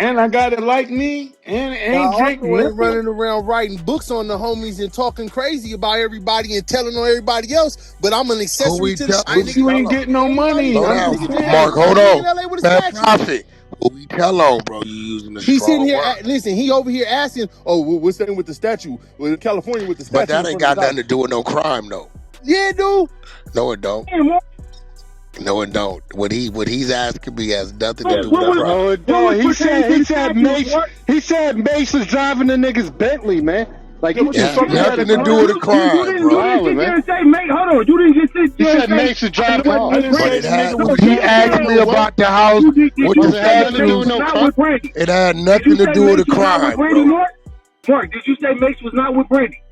And I got it like me and ain't drink ain't running around writing books on the homies and talking crazy about everybody and telling on everybody else. But I'm an accessory to the shit. But you ain't getting no money. Mark, hold on. Fat Prophet. Who we tell on, bro? You using the strong He's sitting here. word. Listen, he over here asking, "Oh, what's that with the statue? With California with the statue?" But that ain't got nothing to do with no crime, though. Yeah, dude. No, it don't. No, it don't. What he's asking me has nothing to do with crime. No, it don't. He said Mace was driving the nigga's Bentley, man. Like it has nothing to do with a crime, bro. You didn't say Mace. Hold on. You didn't just sit He said Mace was driving But he asked me about the house with the statues. It had nothing to do with a crime, bro. Mark, did you say Mace was not with Brandy?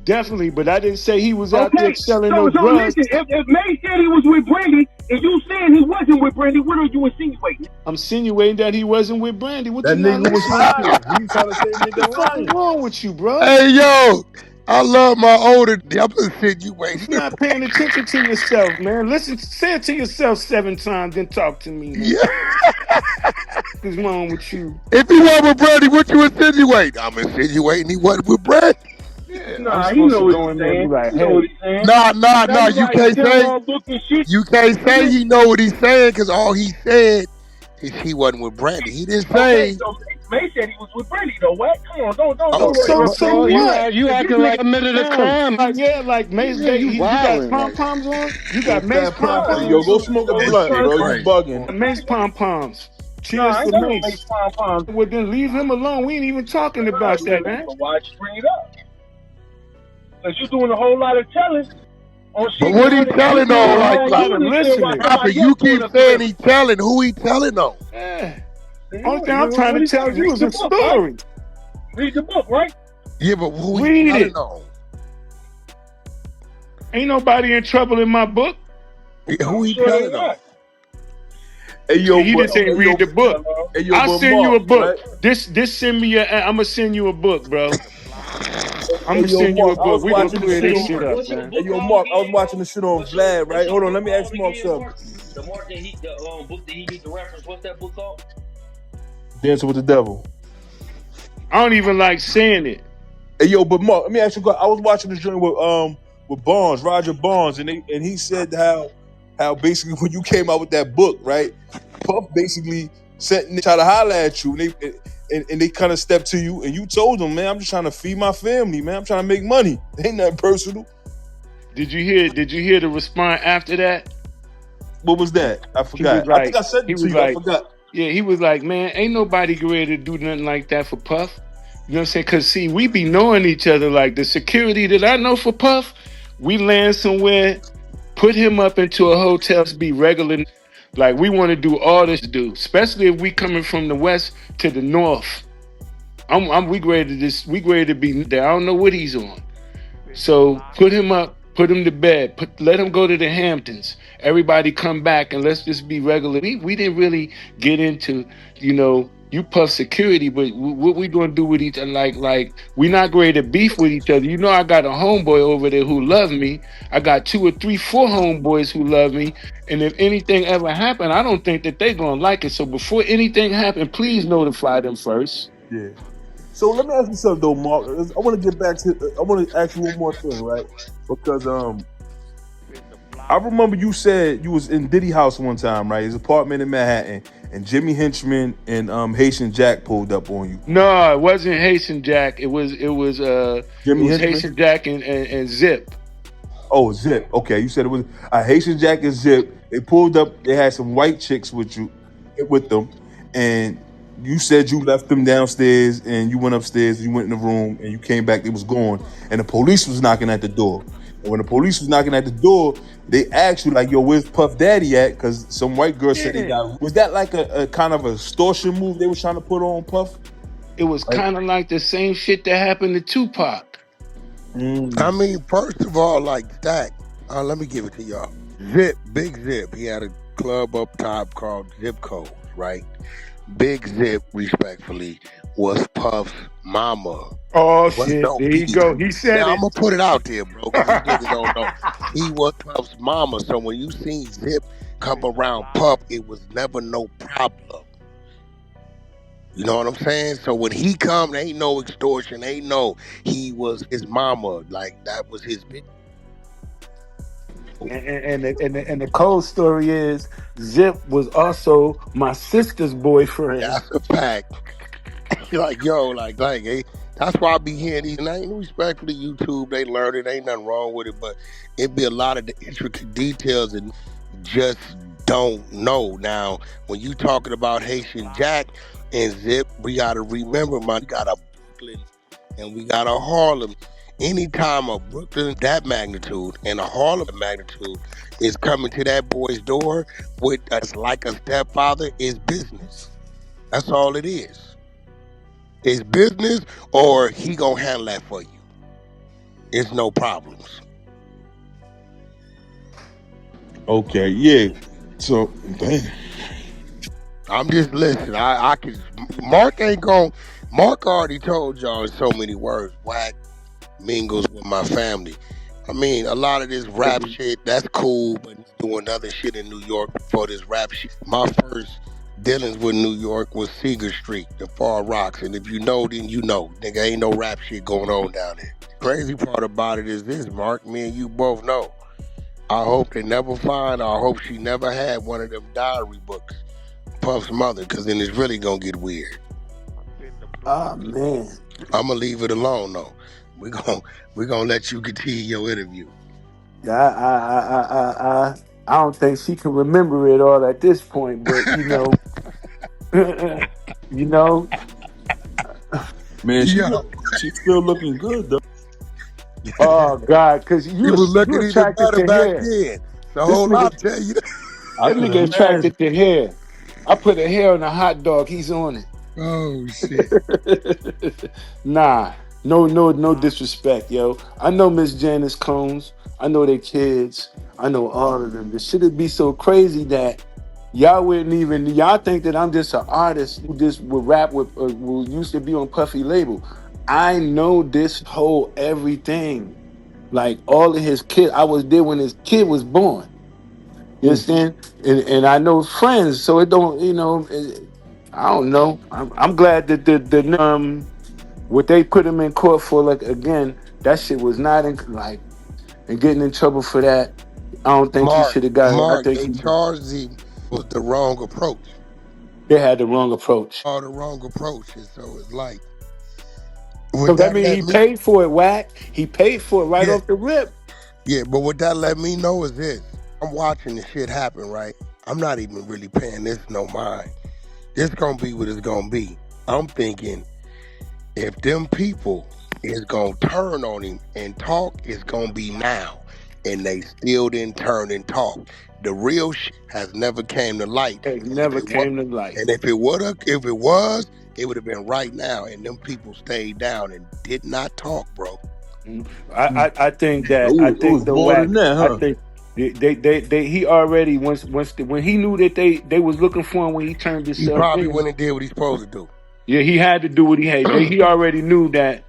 Definitely, but I didn't say he was out there selling no drugs. So listen, if Mace said he was with Brandy and you saying he wasn't with Brandy, what are you insinuating? I'm insinuating that he wasn't with Brandy. What that you nigga was lying. You trying to say nigga lying? What's wrong with you, bro? Hey, yo, I love my older. I'm insinuating. You're not paying attention to yourself, man. Listen, say it to yourself 7 times, then talk to me, man. Yeah. What's wrong with you? If he wasn't with Brandy, what you insinuate? I'm insinuating he wasn't with Brandy. Yeah, I'm Nah, he supposed know to what go he's in there and be saying. like, He know what hey, he's saying. Nah. That's You why can't Tim say. Raw book and shit. You can't say he know what he's saying because all he said is he wasn't with Brandy. He didn't Okay, say. so May said he was with Brandy though. What? Come on, don't Okay, so interrupt so May. what? You Cause this acting like nigga, committed a Damn, crime. like Mace, Yeah, you you got wilding. pom Like, poms on. You Yo, got Mace Fat pom Pop, nah, hey, yo, poms. go smoke a so this what you blunt, shit trying to bro. say? You crazy. bugging. Mace pom poms. Nah, Cheers I for ain't got no Mace Mace. pom poms. Well, then leave him alone. We ain't even talking Nah, about that, man. but why'd you bring it up? Cause you doing a whole lot of telling on But shit what he I'm telling doing on? a that whole lot you of didn't care about listening. Papa, somebody else you doing keep up saying there. he telling. Who he telling on? Yeah. You Only know, thing I'm trying to what is tell that? you Read is the a book, right? story. Read the book, right? Yeah, but who he Read telling it. on? Ain't nobody in trouble in my book. Yeah, who I'm he sure they telling not. on? Hey, See, yo, he but just didn't hey, read yo, the book. hey, yo, I'll but send you Mark, a book. right? This send me a. I'm gonna send you a book, bro. I'm Hey, gonna yo, send you a Mark, I book. was We gonna watching the clear shit this on. shit up, What's your man. Hey, book yo, called Mark, I was again, watching Mark? the shit on Vlad, What's right? your Hold on, let book me ask called Mark again, something. Mark? The Mark that he the book that he need to reference. What's that book called? Dancing with the Devil. I don't even like saying it. Hey, yo, but Mark, let me ask you. I was watching the joint with Barnes, Roger Barnes, and he said how basically when you came out with that book, right? Puff basically sent and try to holler at you, and they kind of stepped to you, and you told them, man, I'm just trying to feed my family, man. I'm trying to make money. It ain't nothing personal. Did you hear? Did you hear the response after that? What was that? I He was forgot. I think like, I sent he it to was you. I like, forgot. yeah, he was like, man, ain't nobody ready to do nothing like that for Puff. You know what I'm saying? Cause see, we be knowing each other. Like the security that I know for Puff, we land somewhere, put him up into a hotel to be regular. Like we want to do all this, do, especially if we coming from the west to the north. We ready to we ready to be there. I don't know what he's on. So put him up, put him to bed, let him go to the Hamptons. Everybody come back and let's just be regular. We didn't really get into, you Puff security, but what we gonna do with each other? Like we not ready to beef with each other. You know, I got a homeboy over there who love me. I got 2 or 3, 4 homeboys who love me. And if anything ever happened, I don't think that they gonna like it. So before anything happen, please notify them first. Yeah. So let me ask you something though, Mark. I want to get back to. I want to ask you one more thing, right? Because I remember you said you was in Diddy house one time, right? His apartment in Manhattan, and Jimmy Henchman and Haitian Jack pulled up on you. No, it wasn't Haitian Jack. It Jimmy was Henchman. Haitian Jack and Zip. Oh, Zip. Okay, you said it was a Haitian Jack and Zip. They pulled up. They had some white chicks with them, and you said you left them downstairs and you went upstairs. And you went in the room and you came back. They was gone, and the police was knocking at the door. And when the police was knocking at the door, they asked you like, "Yo, where's Puff Daddy at?" Because some white girl said they Yeah. got. Was that like a kind of a extortion move they was trying to put on Puff? It was kind of like the same shit that happened to Tupac. I mean, first of all, like Stack. Let me give it to y'all. Zip, Big Zip. He had a club up top called Zip Codes, right? Big Zip, respectfully, was Puff's mama. Oh It wasn't shit! no There you beef. go. He said Now I'm it. gonna put it out there, bro, because these niggas don't know. He was Puff's mama. So when you seen Zip come around Puff, it was never no problem. You know what I'm saying? So when he come, there ain't no extortion, ain't no. He was his mama, like that was his bitch. And the cold story is Zip was also my sister's boyfriend. That's a fact. Like yo, like hey, that's why I be hearing these. And I ain't respectfully YouTube. They learn it. Ain't nothing wrong with it, but it be a lot of the intricate details and just don't know. Now, when you talking about Haitian Jack and Zip, we gotta remember, man, we got a Brooklyn and we got a Harlem. Anytime a Brooklyn that magnitude and a Harlem magnitude is coming to that boy's door with us like a stepfather, is business. That's all it is. It's business, or he gonna handle that for you. It's no problems. Okay, yeah. So, damn. I'm just listening. I can. Mark ain't going. Mark already told y'all in so many words. Wack, mingles with my family. I mean, a lot of this rap shit, that's cool, but he's doing other shit in New York before this rap shit. My first dealings with New York was Seeger Street, the Far Rocks, and if you know, then you know. Nigga, ain't no rap shit going on down there. Crazy part about it is this, Mark, me and you both know. I hope they never find her. I hope she never had one of them diary books, Puff's mother, because then it's really gonna get weird. Ah, man. I'm gonna leave it alone though. We're gonna let you continue your interview. I don't think she can remember it all at this point, but you know, you know. Man, Yo, she's still looking good though. Oh God, because he was you looking even attracted better to back hair. then. So This hold on, I'll nigga, tell you. I that can nigga imagine. attracted to hair. I put a hair on a hot dog. He's on it. Oh shit. Nah, no disrespect, yo. I know Miss Janice Combs. I know their kids. I know all of them. The shit would be so crazy that y'all wouldn't even. Y'all think that I'm just an artist who just would rap with, who used to be on Puffy label. I know this whole everything. Like all of his kids. I was there when his kid was born. You understand? And I know friends, so it don't. You know, I don't know. I'm glad that the what they put him in court for, like, again, that shit was not in, like, and getting in trouble for that. I don't think he should have got it. I Mark, think they charged him with the wrong approach. they had the wrong approach. All the wrong approaches. So it's like, So would that that means let he me? paid for it, Wack. He paid for it right Yeah, off the rip. yeah. But what that let me know is this: I'm watching the shit happen, right? I'm not even really paying this no mind. This gonna be what it's gonna be. I'm thinking if them people is gonna turn on him and talk, it's gonna be now. And they still didn't turn and talk. The real shit has never came to light. It And if never it was, came to light. it would have been right now. And them people stayed down and did not talk, bro. I think that It was the more Wack. than that, I huh? think they he already when he knew that they was looking for him when he turned He himself probably in. went and did what he's supposed to do. Yeah, he had to do what he had. He already knew that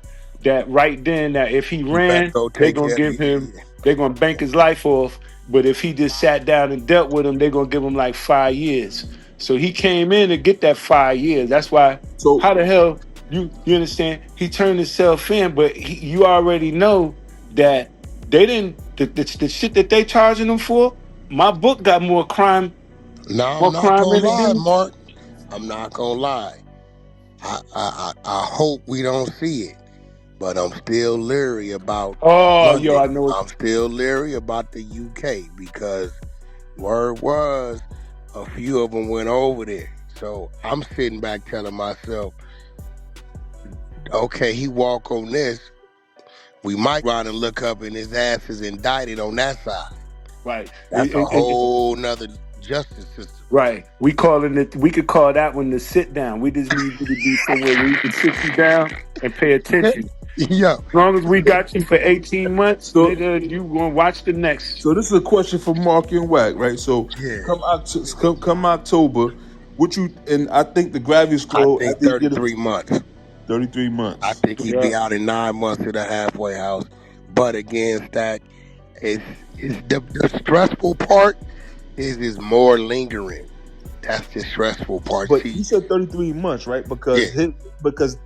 right then that if he He better ran, go they're take gonna care of give him, it. they're gonna bank his life off. But if he just sat down and dealt with him, they're gonna give him like 5 years. So he came in to get that 5 years. That's why. So How the hell you understand? He turned himself in, but you already know that they didn't the shit that they charging him for. My book got more crime No, I'm not gonna in it lie, than. Mark. I'm not gonna lie. I hope we don't see it. But I'm still leery about Oh, yo, London. I know. I'm still leery about the UK because word was a few of them went over there. So I'm sitting back telling myself, okay, he walk on this. We might run and look up and his ass is indicted on that side. Right. That's a whole nother justice system. Right. We calling it. We could call that one the sit down. We just need you to be somewhere where we can sit you down and pay attention. Yeah. As long as we got you for 18 months, So nigga, you gonna watch the next. so this is a question for Mark and Wack, right? So Yeah. come October, what you and I think the gravity I score think after he get 33 months. 33 I months. think he'd be out in 9 months to the halfway house. But against that, it's the stressful part is more lingering. That's the stressful part. But See, he said 33 months, right? yeah. Because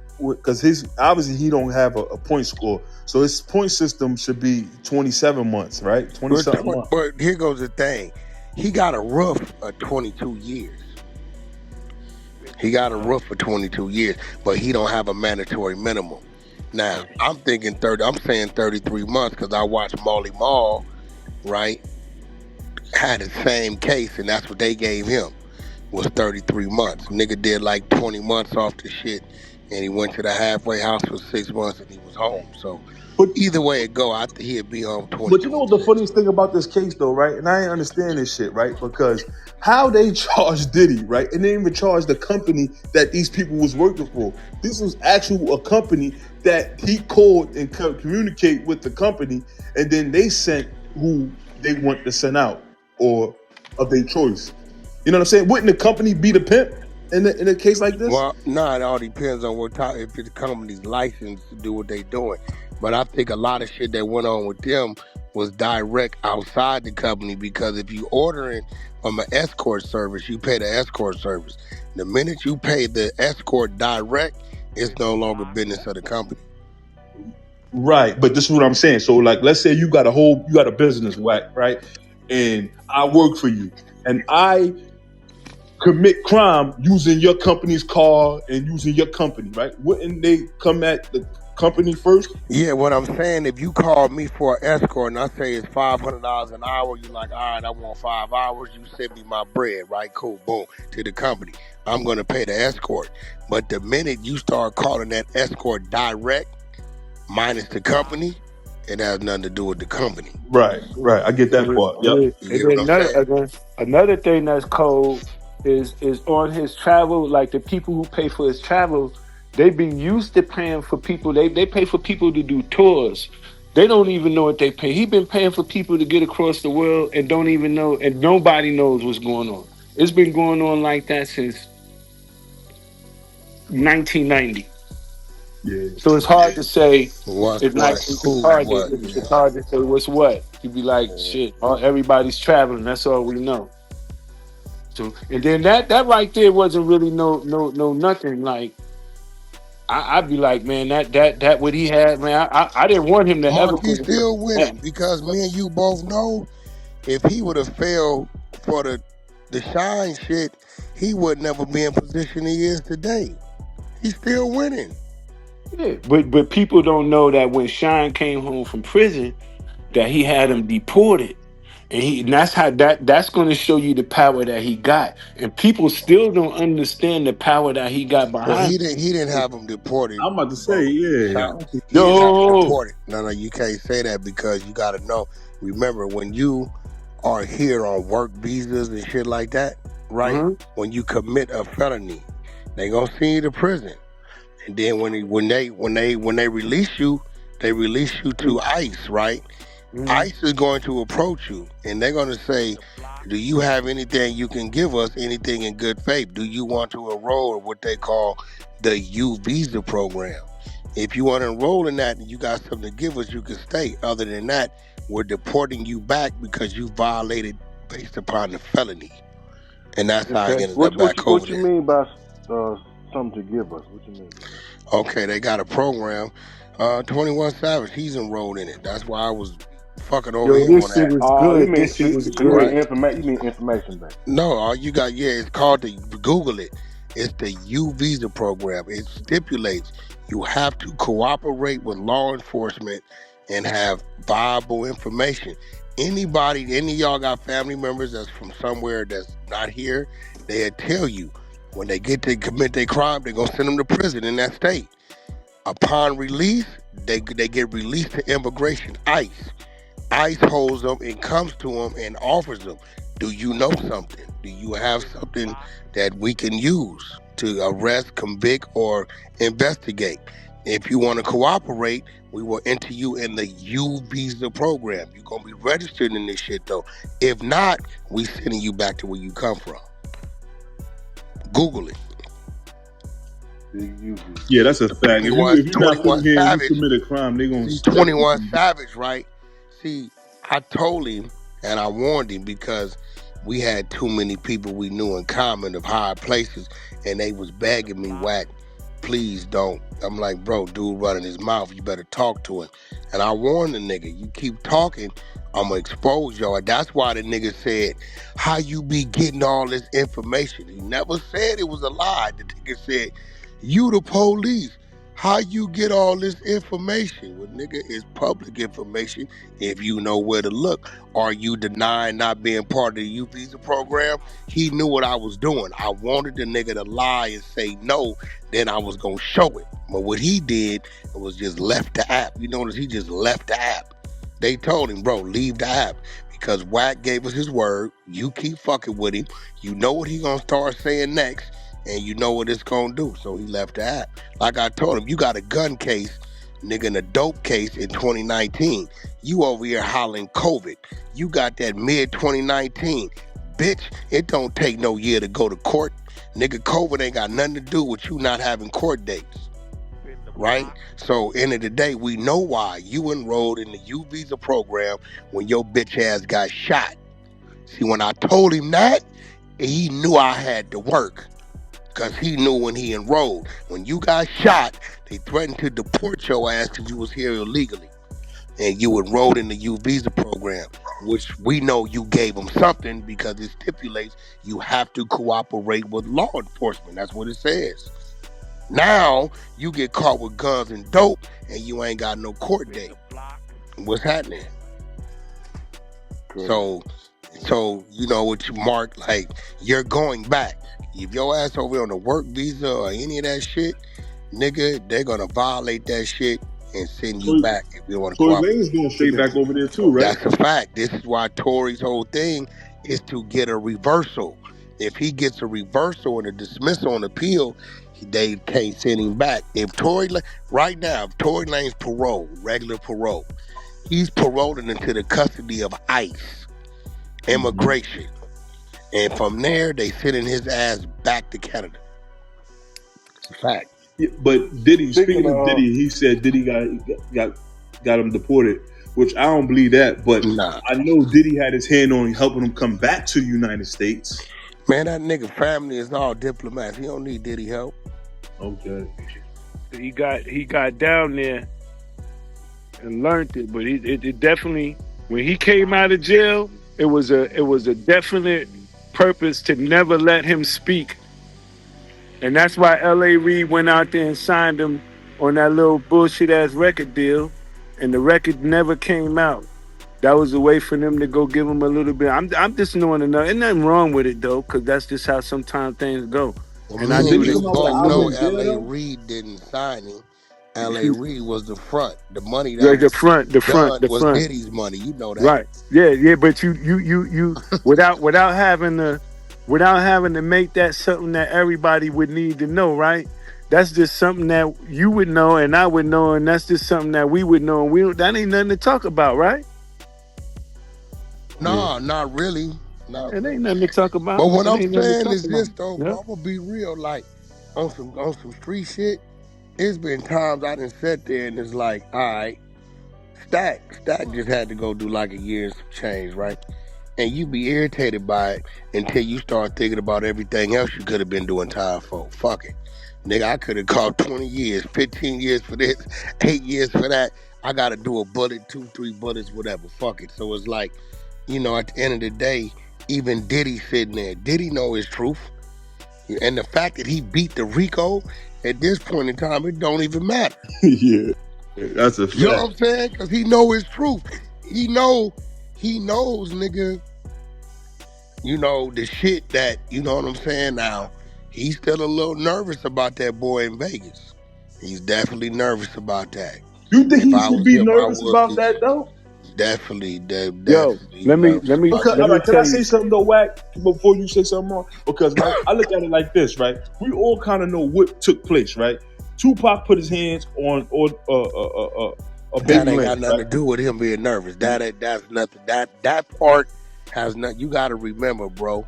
his obviously he don't have a point score, so his point system should be 27 months, right? 20 something months. But here goes the thing. He got a roof of 22 years. He got a roof for 22 years, but he don't have a mandatory minimum. Now, I'm thinking 30. I'm saying 33 months because I watched Molly Mall, right? Had the same case, and that's what they gave him. Was 33 months. Nigga did like 20 months off the shit, and he went to the halfway house for 6 months, and he was home. So But either way it go, I think he'd be home But you know 22 what the years. funniest thing about this case though, right? And I ain't understand this shit, right? Because how they charge Diddy, right? And they didn't even charge the company that these people was working for. This was actual a company that he called and could communicate with the company, and then they sent who they want to send out or of their choice. You know what I'm saying? Wouldn't the company be the pimp in a case like this? Well, no, it all depends on what type. If the company's licensed to do what they doing, But I think a lot of shit that went on with them was direct outside the company, because if you ordering from an escort service, you pay the escort service. The minute you pay the escort direct, it's no longer business of the company. Right, but this is what I'm saying. So, like, let's say you got a business, Wack, right? And I work for you, and I commit crime using your company's car and using your company, right? Wouldn't they come at the company first? Yeah, what I'm saying, if you call me for an escort and I say it's $500 an hour, you like, all right, I want 5 hours, you send me my bread, right? Cool, boom, to the company. I'm going to pay the escort. But the minute you start calling that escort direct, minus the company, it has nothing to do with the company. Right. I get that part. Yep. You And get what then I'm saying? another thing that's cold is on his travel. Like the people who pay for his travel, they be used to paying for people. They pay for people to do tours. They don't even know what they pay. He been paying for people to get across the world and don't even know, and nobody knows what's going on. It's been going on like that since 1990. Yeah. So it's hard to say. What's It's like what? Who's what? it's hard to say what's what. You be like, shit. Everybody's traveling. That's all we know. So and then that right there wasn't really no nothing. Like I'd be like, man, that what he had, man. I didn't want him to ever Mark, put he's his foot still in that. winning because me and you both know if he would have failed for the shine shit, he would never be in position he is today. He's still winning. Yeah, but people don't know that when Shine came home from prison, that he had him deported. And that's going to show you the power that he got. And people still don't understand the power that he got Well, behind he didn't have him deported, I'm about to say, bro. yeah. Shine. He didn't have him No. deported. No, you can't say that because you got to know. Remember, when you are here on work visas and shit like that, right? Uh-huh. When you commit a felony, they gonna send you to prison. And then when they release you, they release you to ICE, right? Mm-hmm. ICE is going to approach you and they're going to say, do you have anything you can give us, anything in good faith? Do you want to enroll in what they call the U visa program? If you want to enroll in that and you got something to give us, you can stay. Other than that, we're deporting you back because you violated based upon the felony. And that's how I Okay. ended up back over What you there. mean by something to give us? What you mean by that? Okay, they got a program. 21 Savage, he's enrolled in it. That's why I was fucking over Yo, him this on shit that. was You good. mean This shit was so you mean good. information? You mean information back? No, all you got, it's called Google it. It's the U visa program. It stipulates you have to cooperate with law enforcement and have viable information. Any of y'all got family members that's from somewhere that's not here, they'll tell you when they commit their crime, they're gonna send them to prison in that state. Upon release, they get released to immigration, ICE. ICE holds them and comes to them and offers them, do you know something? Do you have something that we can use to arrest, convict, or investigate? If you want to cooperate, we will enter you in the U visa program. You're going to be registered in this shit, though. If not, we sending you back to where you come from. Google it. Yeah, that's a fact. If you're not from 21 here and you Savage. commit a crime, they're gonna See, step 21 Savage, right? See, I told him and I warned him because we had too many people we knew in common of high places and they was begging me, Wack, please don't. I'm like, bro, dude running his mouth, you better talk to him. And I warned the nigga, you keep talking, I'm gonna expose y'all. That's why the nigga said, how you be getting all this information? He never said it was a lie. The nigga said, you the police. How you get all this information? Well, nigga, it's public information if you know where to look. Are you denying not being part of the youth visa program? He knew what I was doing. I wanted the nigga to lie and say no, then I was gonna show it. But what he did was just left the app. You notice he just left the app. They told him, bro, leave the app. Because Wack gave us his word. You keep fucking with him. You know what he gonna start saying next. And you know what it's gonna do. So he left the app. Like I told him, you got a gun case, nigga, in a dope case in 2019. You over here hollering COVID. You got that mid 2019. Bitch, it don't take no year to go to court. Nigga, COVID ain't got nothing to do with you not having court dates. right? So end of the day, we know why you enrolled in the U visa program when your bitch ass got shot. See, when I told him that, he knew I had to work. Because he knew when he enrolled. When you got shot, they threatened to deport your ass because you was here illegally. And you enrolled in the U visa program, which we know you gave them something because it stipulates you have to cooperate with law enforcement. That's what it says. Now, you get caught with guns and dope and you ain't got no court date. What's happening? So you know what you Mark, like, you're going back. If your ass over on a work visa or any of that shit, nigga, they're gonna violate that shit and send you back if you want to Tory cooperate. Lanez going straight back over there too, right? That's a fact. This is why Tory's whole thing is to get a reversal. If he gets a reversal and a dismissal on appeal, they can't send him back. If Tory Lanez parole, regular parole, he's paroling into the custody of ICE, immigration. And from there, they sending his ass back to Canada. It's a fact. Yeah, but Diddy, speaking of Diddy, he said Diddy got him deported, which I don't believe that. But I know Diddy had his hand on helping him come back to the United States. Man, that nigga family is all diplomats. He don't need Diddy help. Okay. He got down there and learned it, but it definitely, when he came out of jail, it was a definite purpose to never let him speak. And that's why L.A. Reid went out there and signed him on that little bullshit ass record deal, and the record never came out. That was a way for them to go give him a little bit. I'm just knowing enough. Ain't nothing wrong with it though, because that's just how sometimes things go. Well, and I knew you both know L.A. Reid didn't sign him. L.A. Reid was the front. The money that the front was Diddy's money. You know that, right? Yeah. But you without having to make that something that everybody would need to know, right? That's just something that you would know and I would know, and that's just something that we would know. And that ain't nothing to talk about, right? No, not really. It ain't nothing to talk about. But what I'm saying is this though, bro, I'm gonna be real, like on some street shit. It's been times I done sat there and it's like, all right, Stack just had to go do like a year's change, right? And you be irritated by it until you start thinking about everything else you could have been doing time for. Fuck it. Nigga, I could have called 20 years, 15 years for this, 8 years for that. I got to do a bullet, 2, 3 bullets, whatever. Fuck it. So it's like, you know, at the end of the day, even Diddy sitting there, Diddy know his truth. And the fact that he beat the Rico, at this point in time, it don't even matter. Yeah, that's a fact. You know what I'm saying? Because he know his truth. He knows, nigga, you know, the shit that, you know what I'm saying now, he's still a little nervous about that boy in Vegas. He's definitely nervous about that. You think he should be nervous about that though? Definitely. Yo, let me. Can I say something though, Wack, before you say something more? Because right, I look at it like this, right? We all kind of know what took place, right? Tupac put his hands on a baby. That ain't got nothing to do with him being nervous. That's nothing. That part has nothing. You got to remember, bro.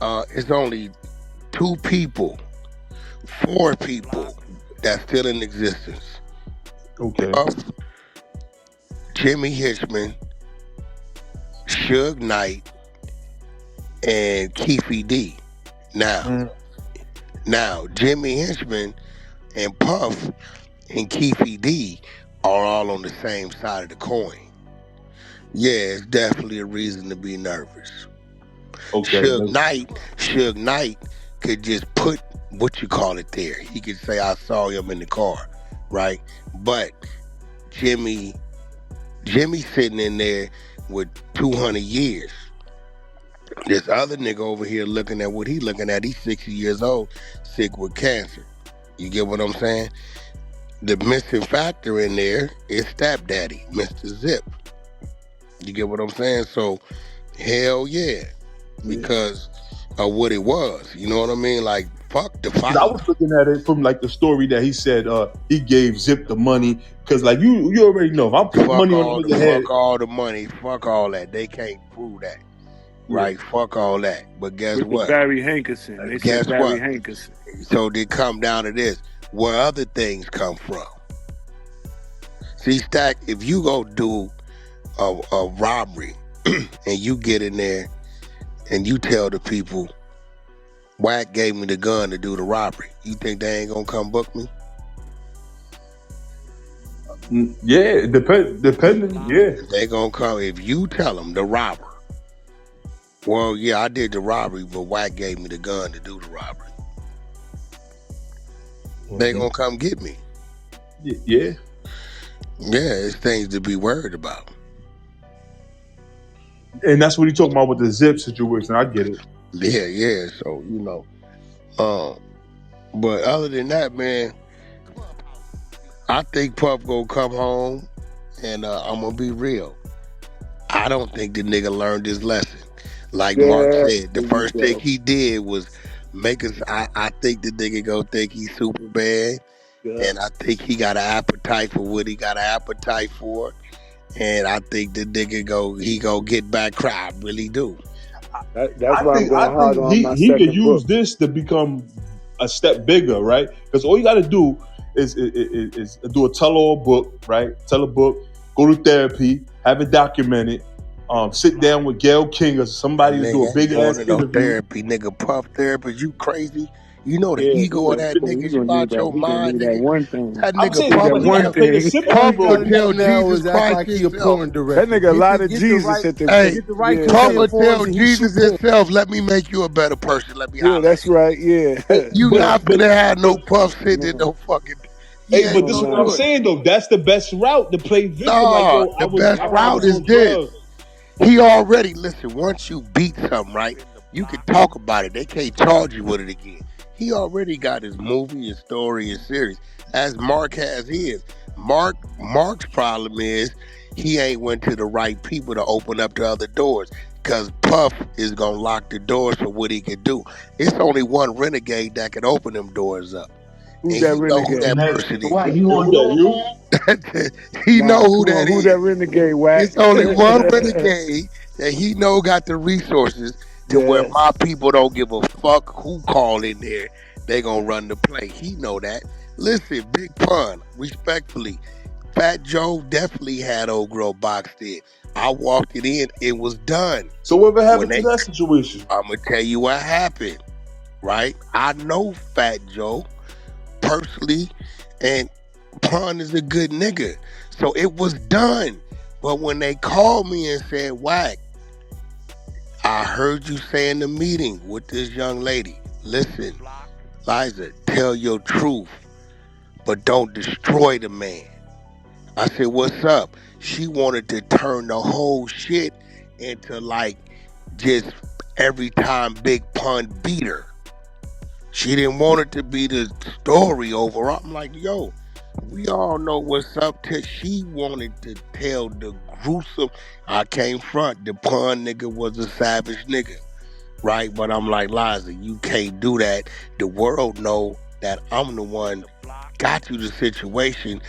It's only 4 people that's still in existence. Okay. Jimmy Hitchman, Suge Knight, and Keefe D. Now, Jimmy Hitchman and Puff and Keefe D are all on the same side of the coin. Yeah, it's definitely a reason to be nervous. Okay. Suge Knight could just put what you call it there. He could say, I saw him in the car, right? But Jimmy sitting in there with 200 years. This other nigga over here looking at what he looking at. He's 60 years old, sick with cancer. You get what I'm saying? The missing factor in there is Stepdaddy, Mr. Zip. You get what I'm saying? So, hell yeah. Because of what it was. You know what I mean? Like, fuck the fight. I was looking at it from like the story that he said he gave Zip the money. Because like you already know, if I put money on the head. Fuck all the money. Fuck all that. They can't prove that. Right? Fuck all that. But guess what? Barry Hankerson. They said Barry Hankerson. So they come down to this. Where other things come from. See, Stack, if you go do a robbery and you get in there and you tell the people, Wack gave me the gun to do the robbery, you think they ain't gonna come book me? Yeah, depending. Yeah, They gonna come if you tell them, the robber. Well, yeah, I did the robbery, but Wack gave me the gun to do the robbery. They gonna come get me. Yeah. Yeah, it's things to be worried about. And that's what he talking about with the zip situation. I get it. Yeah. So, but other than that, man, I think Puff gonna come home and I'm gonna be real. I don't think the nigga learned his lesson. Like Marc There said, the you first thing go. he did was make us. I think the nigga gonna think he's super bad, Yeah. and I think he got an appetite for what he got an appetite for, and I think the nigga he gonna get back cry. I really do. That's why I'm going I hard think on my he could second use book. this to become a step bigger, right? Because all you got to do is do a tell-all book, right? Tell a book, go to therapy, have it documented, sit down with Gayle King or somebody to do a Nigga ain't big going ass to no interview. therapy, nigga. Puff therapy, you crazy? You know the Yeah, ego of that he nigga. You gonna need out that. your He gonna mind, need that nigga. one thing. That I'm nigga saying, Need Puff that but he would one got to tell. play the thing. sympathy Puff Puff got would to role. do tell now Jesus is act Christ like he a himself. porn That director. nigga a lot of Get the Jesus right at the Hey, get the right Puff consent would tell forms and he Jesus shoot film. himself, let me make you a better person. Let me yeah. holler at That's you. right. Yeah. You not But finna have no Puff sitting in no, no fucking. He hey, but ain't no, this is gonna what I'm do no. it. saying though. That's the best route to play victim. Like, Nah, yo, the best I route was is on this. drugs. He already, listen, once you beat something, right, you can talk about it. They can't charge you with it again. He already got his movie, his story, his series, as Marc has his. Marc's problem is he ain't went to the right people to open up the other doors. Cause Puff is gonna lock the doors for what he can do. It's only one renegade that can open them doors up. Who's And that he know who renegade? that And that, person So why is. you who on that, your you? phone? He know Nah, who come that on. Who that is. renegade? Wack. It's only one renegade that he know got the resources to where Yeah. my people don't give a fuck who call in there. They gonna run the play. He know that. Listen, Big Pun, respectfully, Fat Joe definitely had old girl boxed in. I walked it in. It was done. So whatever When happened to they, that situation? I'm gonna tell you what happened. Right? I know Fat Joe personally, and Pun is a good nigga. So it was done. But when they called me and said, Wack, I heard you say in the meeting with this young lady, listen, Liza, tell your truth, but don't destroy the man. I said, what's up? She wanted to turn the whole shit into like just every time Big Pun beat her. She didn't want it to be the story over. I'm like, yo, we all know what's up. She wanted to tell the gruesome. I came front. The Pun nigga was a savage nigga, right? But I'm like, Liza, you can't do that. The world know that I'm the one got you the situation.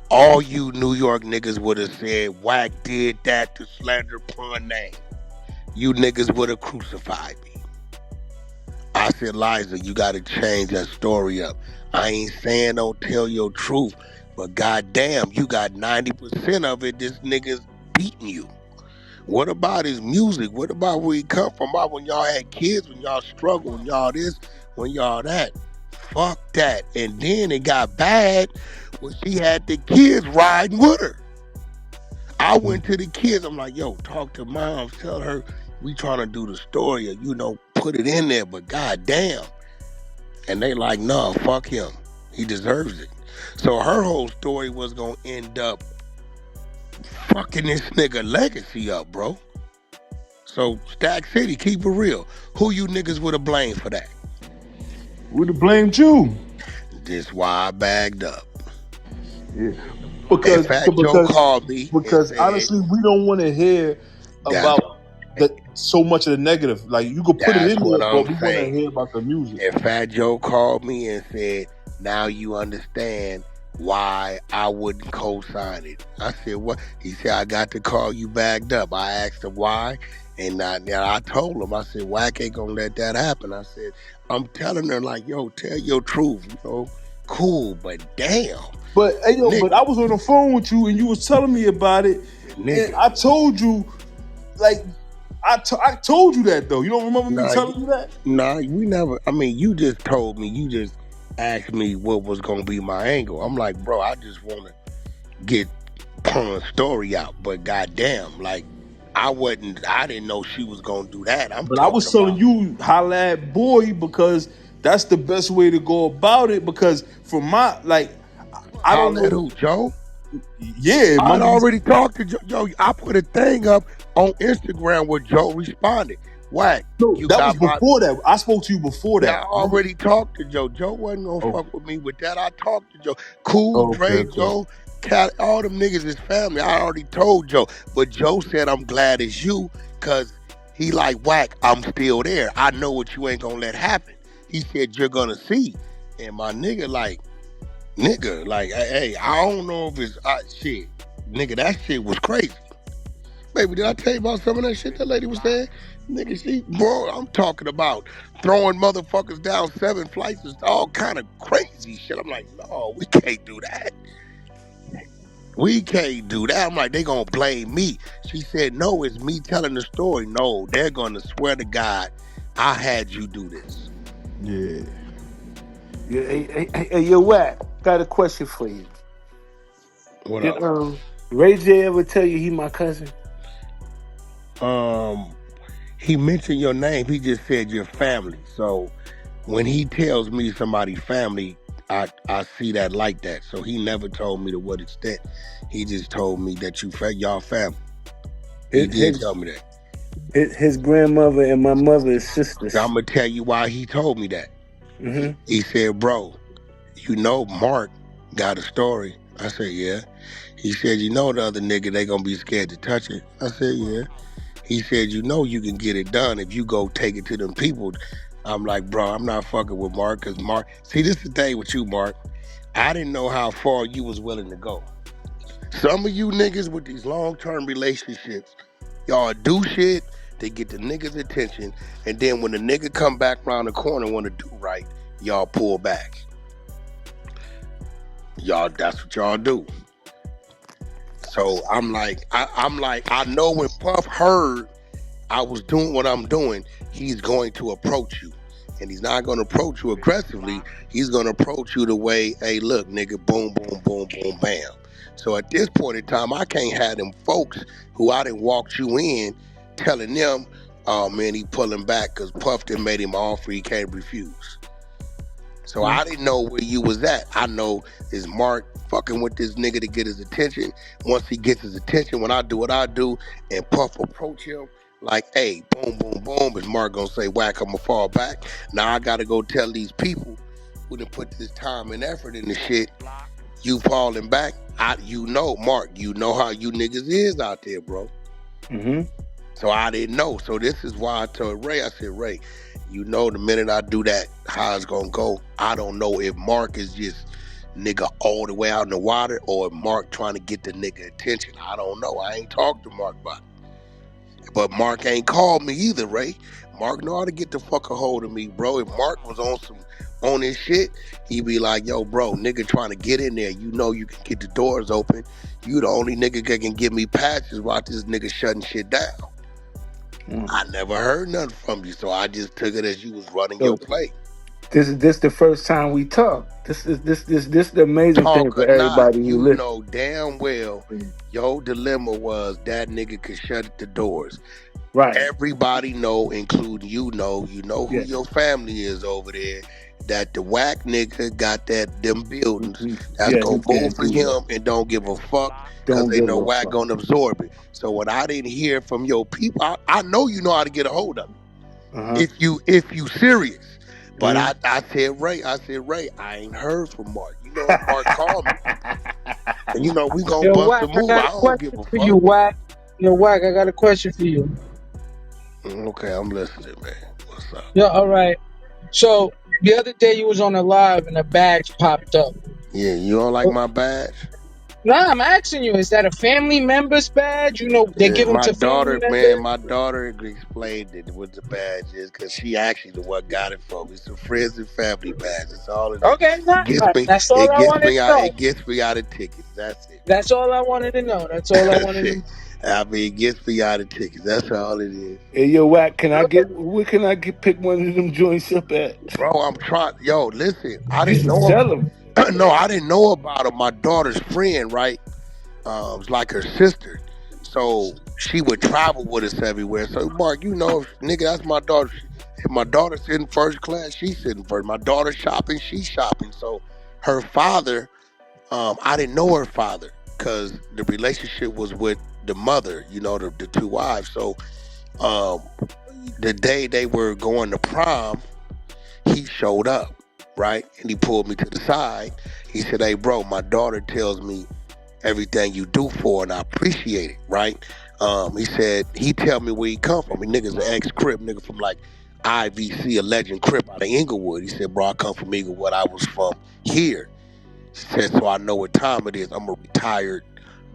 All you New York niggas would have said, Wack did that to slander Pun name. You niggas would have crucified me. I said, Liza, you got to change that story up. I ain't saying don't tell your truth, but goddamn, you got 90% of it. This nigga's beating you. What about his music? What about where he come from? About when y'all had kids, when y'all struggled, when y'all this, when y'all that. Fuck that. And then it got bad when she had the kids riding with her. I went to the kids. I'm like, yo, talk to moms. Tell her we trying to do the story or, put it in there. But goddamn. And they like, nah, fuck him. He deserves it. So her whole story was going to end up fucking this nigga legacy up, bro. So Stack City, keep it real. Who you niggas would have blamed for that? We'd have blamed you. This why I bagged up. Yeah. And Because Fat Joe called me and said, honestly, we don't want to hear that's about so much of the negative. Like, you could put it that's in what there, I'm but we want to saying. hear about the music. And Fat Joe called me and said, now you understand why I wouldn't co-sign it. I said, what? He said, I got to call you bagged up. I asked him why. And I told him, I said, Wack ain't gonna let that happen. I said, I'm telling her like, yo, tell your truth. cool, but damn, But hey, yo, nigga, but I was on the phone with you and you was telling me about it, and nigga. I told you, like, I told you that though. You don't remember me Nah, telling you that? nah, we never. I mean, you just told me. You just asked me what was gonna be my angle. I'm like, bro, I just want to get Pun's story out. But goddamn, like, I didn't know she was gonna do that. I'm But I talking was telling about you, holla at boy, because that's the best way to go about it. Because for my, like, I don't holla at know. who, Joe. Yeah, I'd remember you? already talked to Joe. Yo, I put a thing up on Instagram where Joe responded. Wack, No, you that was got my. before that. I spoke to you before Yeah, I that. Remember? already talked to Joe. Joe wasn't gonna Okay. fuck with me with that. I talked to Joe. Cool, Okay. Dre, Joe, Cat, all them niggas is family. I already told Joe. But Joe said, I'm glad it's you, cause he like, Wack, I'm still there. I know what you ain't gonna let happen. He said, you're gonna see. And my nigga, like, hey, I don't know if it's shit. Nigga, that shit was crazy. Baby, did I tell you about some of that shit that lady was saying? Nigga, bro, I'm talking about throwing motherfuckers down 7 flights is all kind of crazy shit. I'm like, no, we can't do that. We can't do that. I'm like, they gonna blame me. She said, no, it's me telling the story. No, they're gonna swear to God, I had you do this. Yeah. Yeah, hey, yo, Wack, got a question for you. What Did up? Ray J ever tell you he my cousin? He mentioned your name. He just said your family. So when he tells me somebody's family, I see that like that. So he never told me to what extent. He just told me that y'all family. He did tell me that. His grandmother and my mother is sisters. I'm gonna tell you why he told me that. Mm-hmm. He said, bro, you know Marc got a story. I said, yeah. He said, you know the other nigga, they gonna be scared to touch it. I said, yeah. He said, you know you can get it done if you go take it to them people. I'm like, bro, I'm not fucking with Marc, because Marc, see, this is the thing with you, Marc. I didn't know how far you was willing to go. Some of you niggas with these long-term relationships, y'all do shit to get the niggas' attention, and then when the nigga come back around the corner and want to do right, y'all pull back. Y'all, that's what y'all do. So I'm like, I know when Puff heard I was doing what I'm doing, he's going to approach you. And he's not going to approach you aggressively. He's going to approach you the way, hey, look, nigga, boom, boom, boom, boom, bam. So at this point in time, I can't have them folks who I done walked you in telling them, oh, man, he pulling back because Puff done made him an offer he can't refuse. So I didn't know where you was at. I know is Marc fucking with this nigga to get his attention. Once he gets his attention, when I do what I do and Puff approach him, like, hey, boom, boom, boom, is Marc gonna say, Wack, I'ma fall back? Now I gotta go tell these people who done put this time and effort in the shit, you falling back. You know, Marc, you know how you niggas is out there, bro. Mm-hmm. So I didn't know. So this is why I told Ray, I said, Ray, you know the minute I do that, how it's gonna go. I don't know if Marc is just nigga all the way out in the water or if Marc trying to get the nigga attention. I don't know. I ain't talked to Marc about it. But Marc ain't called me either, Ray. Marc know how to get the fuck a hold of me, bro. If Marc was on his shit, he'd be like, yo, bro, nigga trying to get in there. You know you can get the doors open. You the only nigga that can give me patches while this nigga shutting shit down. I never heard nothing from you, so I just took it as you was running your play. This is the first time we talk. This is the amazing thing Talk for or not, everybody who you listens. know damn well your dilemma was that nigga could shut the doors. Right. Everybody know, including you know who your family is over there, that the Wack nigga got them buildings that's gonna go for him and don't give a fuck because they know Wack gonna absorb it. So when I didn't hear from your people, I know you know how to get a hold of it. If you serious. But I said, Ray, I ain't heard from Marc. You know, if Marc called me, and you know, we gonna Yo, bust a Wack, I move. got I a don't give question a for you, fuck. Wack. Yo, Wack, I got a question for you. Okay, I'm listening, man. What's up? Yeah, all right. So the other day you was on a live and a badge popped up. Yeah, you don't like my badge? Nah, I'm asking you, is that a family member's badge? You know, they give them My to family daughter, man, members. my daughter explained it what the badge is because she actually the one got it for me. It's a friends and family badge. That's all it is. Okay, nah, It gets me, that's all it I gets wanted me to out, know. it gets me out of tickets. That's it. That's all I wanted to know. That's all I wanted to Shit. know. I mean, it gets me out of tickets. That's all it is. Hey, yo, Wack, can I Okay. get where can I get pick one of them joints up at? Bro, I'm trying. Yo, listen, I You didn't should know. sell them. No, I didn't know about it. My daughter's friend, right? It's like her sister. So she would travel with us everywhere. So Mark, you know, nigga, that's my daughter. If my daughter's sitting first class, she's sitting first. My daughter's shopping, she's shopping. So her father, I didn't know her father because the relationship was with the mother, you know, the two wives. So um, the day they were going to prom, he showed up, right? And he pulled me to the side. He said, "Hey, bro, my daughter tells me everything you do for her, and I appreciate it, right?" He said, he tell me where he come from. He nigga's an ex-Crip, nigga from like IVC, a legend Crip out of Inglewood. He said, "Bro, I come from Inglewood. I was from here." He said, "So I know what time it is. I'm a retired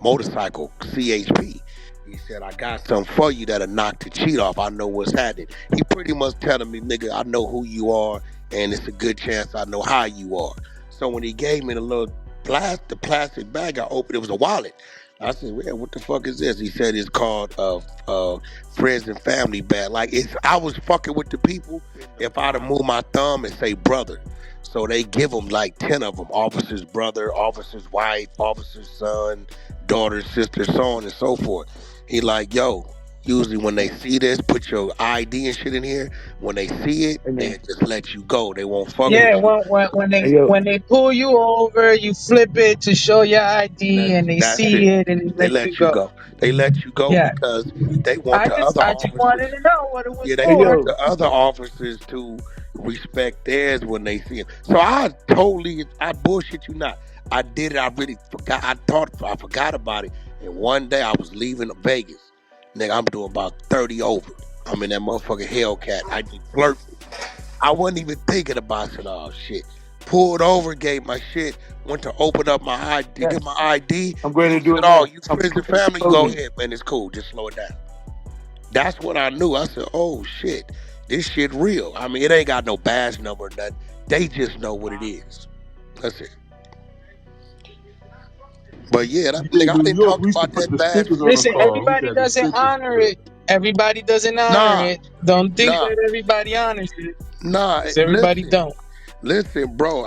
motorcycle, CHP." He said, "I got something for you that'll knock the cheat off. I know what's happening." He pretty much telling me, "Nigga, I know who you are, and it's a good chance I know how you are." So when he gave me the plastic bag, I opened it was a wallet. I said, "Man, what the fuck is this?" He said, "It's called friends and family bag." Like I was fucking with the people. If I'd have moved my thumb and say brother, so they give them like 10 of them: officer's brother, officer's wife, officer's son, daughter, sister, so on and so forth. He like, "Yo, usually when they see this, put your ID and shit in here. When they see it, they just let you go. They won't fuck Yeah, with you." Hey, yo, when they pull you over, you flip it to show your ID, and they That's see it. it, and they They let you let you go. go. They let you go Yeah, because they want the other I just officers. wanted to know what it was Yeah, they hey, for. want yo, the other officers to respect theirs when they see him. So I bullshit you not. I did it. I really forgot. I forgot about it. And one day I was leaving Vegas. Nigga, I'm doing about 30 over. I'm in that motherfucking Hellcat. I just flirting. I wasn't even thinking about it. Oh shit. Pulled over, gave my shit, went to open up my ID, Yeah. get my ID. I'm going He to do said, it "Oh, now. you I'm friends and family? Go closing. ahead, man. It's cool. Just slow it down." That's when I knew. I said, "Oh shit, this shit real." I mean, it ain't got no badge number or nothing. They just know what it is. That's it. But yeah, that In nigga, I New didn't York, talk we used to about put that the badge stickers till on the Listen, car. We used to everybody have the doesn't stickers. honor it. Everybody doesn't honor nah, it. Don't think nah, that everybody honors it, nah. 'cause everybody Listen, don't. listen, bro.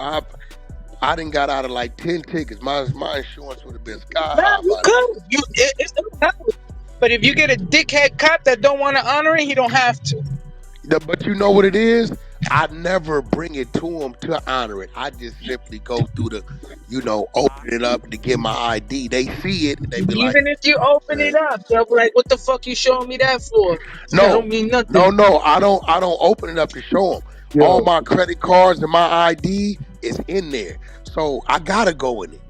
I didn't got out of like 10 tickets. My insurance would have been sky Nah, high you by then. could. It's no problem. But if you get a dickhead cop that don't want to honor it, he don't have to. But you know what it is? I never bring it to them to honor it. I just simply go through open it up to get my ID. They see it and they be like, Even if you open uh, it up, they'll be like, "What the fuck you showing me that for? That no, don't mean no, nothing." no. I don't open it up to show them. All Yo, my credit cards and my ID is in there. So I gotta go in it.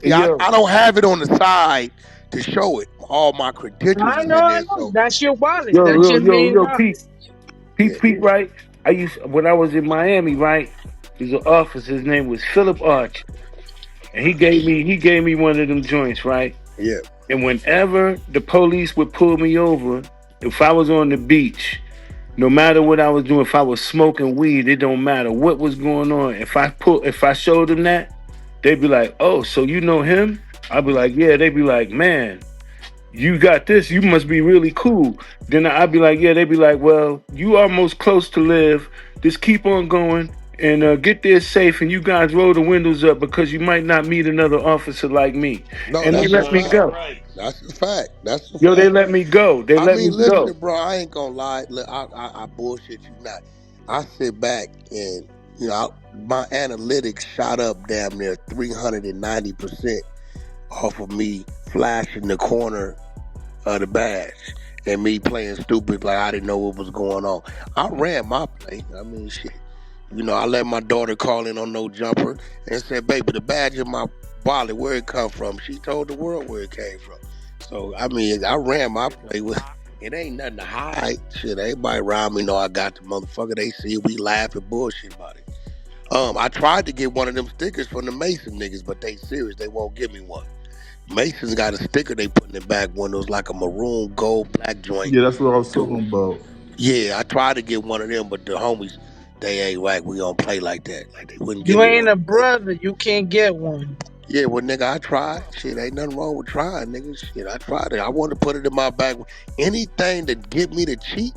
hey, See, I yo, don't have it on the side to show it. All my credentials is in I there. know. So That's your wallet. yo, That's yo, your yo, main yo, wallet. Pete, yeah, right? When I was in Miami, right? There's an officer. His name was Philip Arch, and he gave me one of them joints, right? yeah. And whenever the police would pull me over, if I was on the beach, no matter what I was doing, if I was smoking weed, it don't matter what was going on. If I showed them that, they'd be like, "Oh, so you know him?" I'd be like, "Yeah." They'd be like, "Man, you got this. You must be really cool." Then I'd be like, "Yeah." They'd be like, "Well, you almost close to live. Just keep on going and get there safe. And you guys roll the windows up because you might not meet another officer like me." No, And they that's a let me fact. go. That's a fact. That's a Yo, they fact. let me go. They I let me mean, go. listen, bro. I ain't gonna lie. Look, I bullshit you not. I sit back and my analytics shot up damn near 390% off of me flashing the corner of the badge and me playing stupid like I didn't know what was going on. I ran my play. I mean, shit. I let my daughter call in on no jumper and said, "Baby, the badge in my wallet, where it come from?" She told the world where it came from. So, I mean, I ran my play with it ain't nothing to hide. Shit, everybody around me know I got the motherfucker. They see we laugh and bullshit about it. I tried to get one of them stickers from the Mason niggas, but they serious. They won't give me one. Mason's got a sticker they put in the back windows like a maroon, gold, black joint. Yeah, that's what I was talking about. Yeah, I tried to get one of them, but the homies, they ain't like, we don't play like that. Like, they wouldn't give You me ain't one. a brother. You can't get one. Yeah, well, nigga, I tried. Shit, ain't nothing wrong with trying, nigga. Shit, I tried it. I want to put it in my back. Anything that get me to cheat,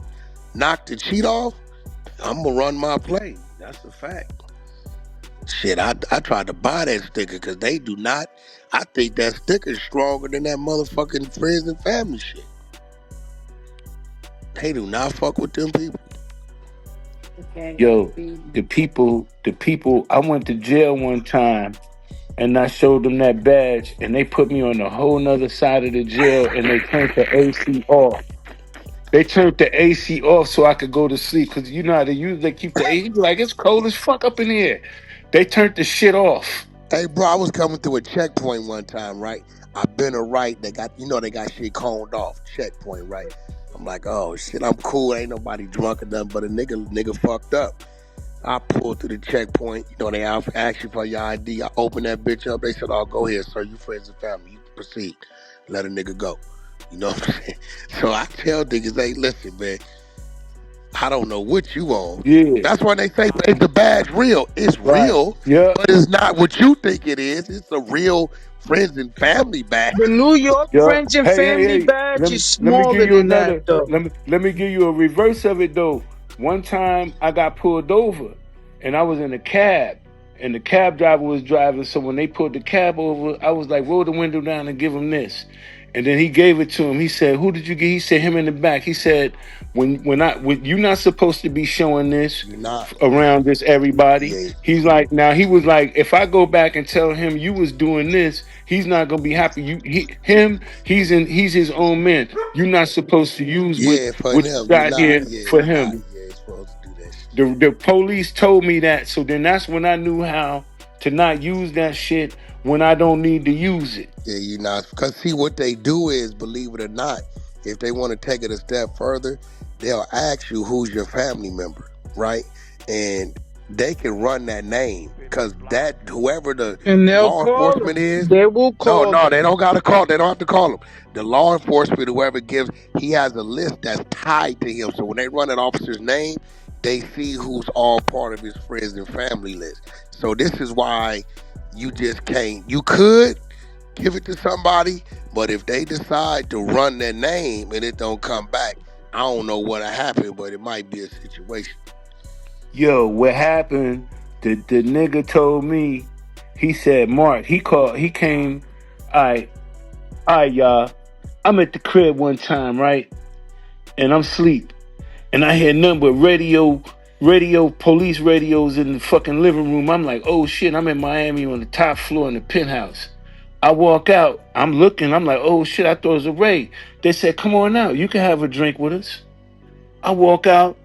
knock the cheat off, I'm gonna run my play. That's a fact. Shit, I tried to buy that sticker because they do not. I think that sticker is stronger than that motherfucking friends and family shit. They do not fuck with them people. Yo, the people, I went to jail one time and I showed them that badge and they put me on a whole nother side of the jail and they turned the AC off. They turned the AC off so I could go to sleep because you know how they keep the AC like it's cold as fuck up in here. They turned the shit off. Hey, bro, I was coming through a checkpoint one time, right? I been a right. They got shit coned off. Checkpoint, right? I'm like, oh shit, I'm cool. Ain't nobody drunk or nothing, but a nigga fucked up. I pulled through the checkpoint. They ask you for your ID. I opened that bitch up. They said, oh, go ahead, sir. You friends and family. You proceed. Let a nigga go. You know what I'm saying? So I tell niggas, hey, listen, man, I don't know what you on. Yeah. That's why they say, is the badge real? It's Right. real, Yeah. but it's not what you think it is. It's a real friends and family badge. The New York Yeah. Friends and Family Hey. badge is Let me give smaller you than that, another. though. Let me give you a reverse of it though. One time I got pulled over, and I was in a cab, and the cab driver was driving. So when they pulled the cab over, I was like, roll the window down and give him this. And then he gave it to him. He said, "Who did you get?" He said, "Him in the back." He said, "When you're not supposed to be showing this around this everybody." Yeah. He's like, now he was like, if I go back and tell him you was doing this, he's not gonna be happy. He's his own man. You're not supposed to use what for you them. got here for him. You're supposed to do that shit. The police told me that, so then that's when I knew how to not use that shit when I don't need to use it. Yeah, you're not. Because see, what they do is, believe it or not, if they want to take it a step further, they'll ask you who's your family member, right? And they can run that name because whoever the And they'll law call enforcement them. is, They will call no, them. they don't got to call. They don't have to call them. The law enforcement, whoever gives, he has a list that's tied to him. So when they run an officer's name, they see who's all part of his friends and family list. So this is why you just can't. You could give it to somebody, but if they decide to run their name and it don't come back, I don't know what'll happen, but it might be a situation. Yo, what happened? The nigga told me. He said, Mark. He came. All right, y'all. I'm at the crib one time, right? And I'm asleep. And I hear nothing but police radios in the fucking living room. I'm like, oh shit, I'm in Miami on the top floor in the penthouse. I walk out, I'm looking, I'm like, oh shit, I thought it was a raid. They said, come on out, you can have a drink with us. I walk out,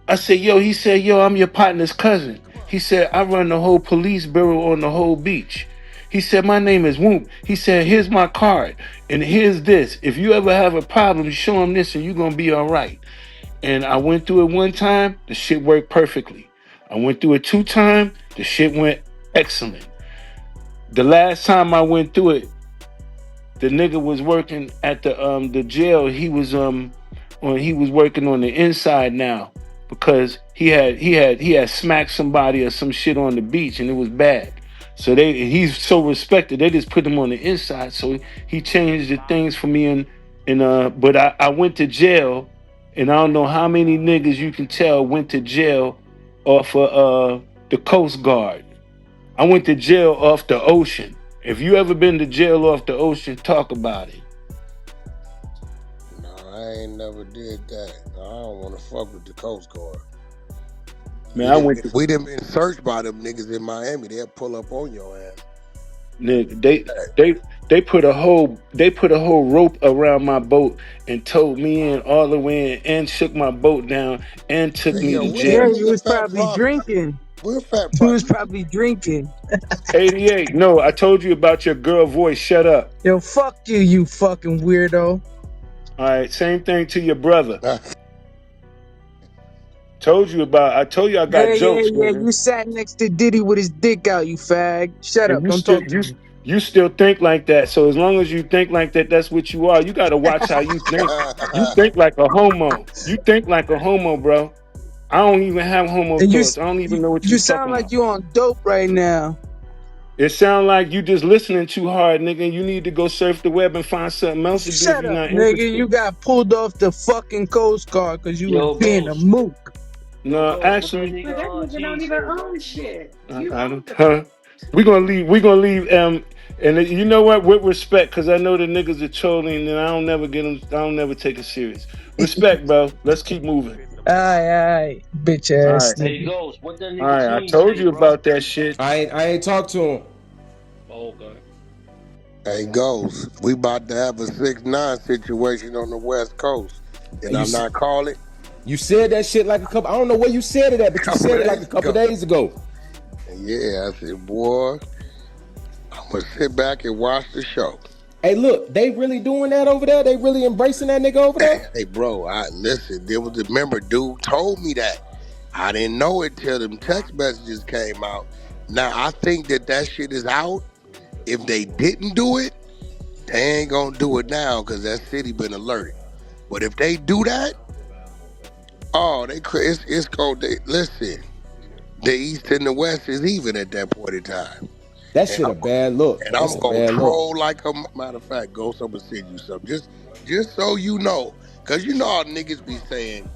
I said, yo, he said, yo, I'm your partner's cousin. He said, I run the whole police bureau on the whole beach. He said, my name is Whoop. He said, here's my card, and here's this. If you ever have a problem, show him this and you're gonna be all right. And I went through it one time, the shit worked perfectly. I went through it 2 times, the shit went excellent. The last time I went through it, the nigga was working at the jail. He was working on the inside now because he had smacked somebody or some shit on the beach and it was bad. So he's so respected. They just put him on the inside. So he changed the things for me but I went to jail. And I don't know how many niggas you can tell went to jail off of the Coast Guard. I went to jail off the ocean. If you ever been to jail off the ocean, talk about it. No, I ain't never did that. No, I don't want to fuck with the Coast Guard. Man, we done been searched by them niggas in Miami. They'll pull up on your ass. Nigga, they put a whole rope around my boat and towed me in all the way in and shook my boat down and took me to jail. Yeah, you was probably drinking. We're fat. You was probably drinking. 88. No, I told you about your girl voice. Shut up. Yo, fuck you, you fucking weirdo. All right, same thing to your brother. I told you I got jokes. Yeah. You sat next to Diddy with his dick out, you fag. Shut up. Don't talk to me. You still think like that. So as long as you think like that, that's what you are. You got to watch how you think. You think like a homo. You think like a homo, bro. I don't even have homo And thoughts. I don't even know what you you sound talking like about. you on dope right now. It sound like you just listening too hard, nigga. You need to go surf the web and find something else to do if Shut you're up, not nigga. interested. You got pulled off the fucking Coast Guard because you was Yo, being a Ghost. mook. Yo, No, Ghost, what that actually, nigga Don't G even say, bro? own shit. I don't. Huh? We're gonna leave. We're gonna leave. And you know what? With respect, because I know the niggas are trolling, and I don't never get them. I don't never take it serious. Respect, bro. Let's keep moving. Aye, bitch All ass right. Hey, nigga. Ghost, what that All nigga right. I King told say, you bro? about that shit. I ain't talked to him. Oh, okay. Hey, Ghost, we about to have a 6-9 situation on the West Coast. Did And I not call it? you said that shit like a couple. I don't know where you said it at, but you Couple said it like a days couple ago. days ago. Yeah, I said, boy, I'm going to sit back and watch the show. Hey, look, they really doing that over there? They really embracing that nigga over there? Hey, bro, listen, there was a member dude told me that. I didn't know it till them text messages came out. Now, I think that shit is out. If they didn't do it, they ain't going to do it now because that city been alerted. But if they do that, oh, it's going to, listen, the East and the West is even at that point in time. That And shit a bad look. I'm That's a gonna bad look. troll like a matter of fact. Ghost, I'm gonna send you something just so you know, cause you know how niggas be saying,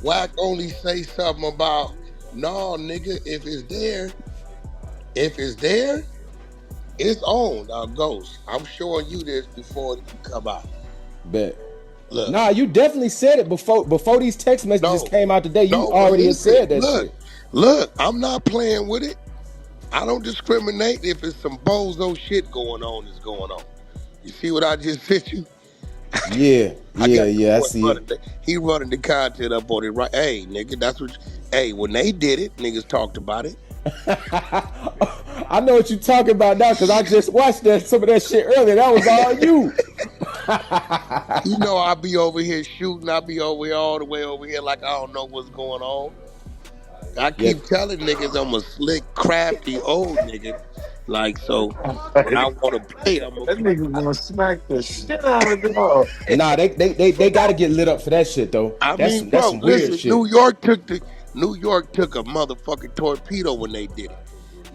Wack only say something about no nigga. If it's there, it's on. Now, Ghost, I'm showing you this before you come out. Bet. Look, Nah, you definitely said it before these text messages no, came out today. You no, but already had listen, said that shit. look, I'm not playing with it. I don't discriminate if it's some bozo shit going on. Is going on. You see what I just sent you? Yeah, I got your I boy see it. running. He running the content up on it right. Hey, nigga, that's what. Hey, when they did it, niggas talked about it. I know what you talking about now because I just watched some of that shit earlier. That was all you. You know, I be over here shooting. I be over here all the way over here like I don't know what's going on. I Yeah, keep telling niggas I'm a slick, crafty old nigga. Like so, when I want to play, I'm gonna That play. nigga gonna smack the shit out of dog. nah, they got to get lit up for that shit though. I That's mean, some that's bro, some weird listen. shit. New York took a motherfucking torpedo when they did it.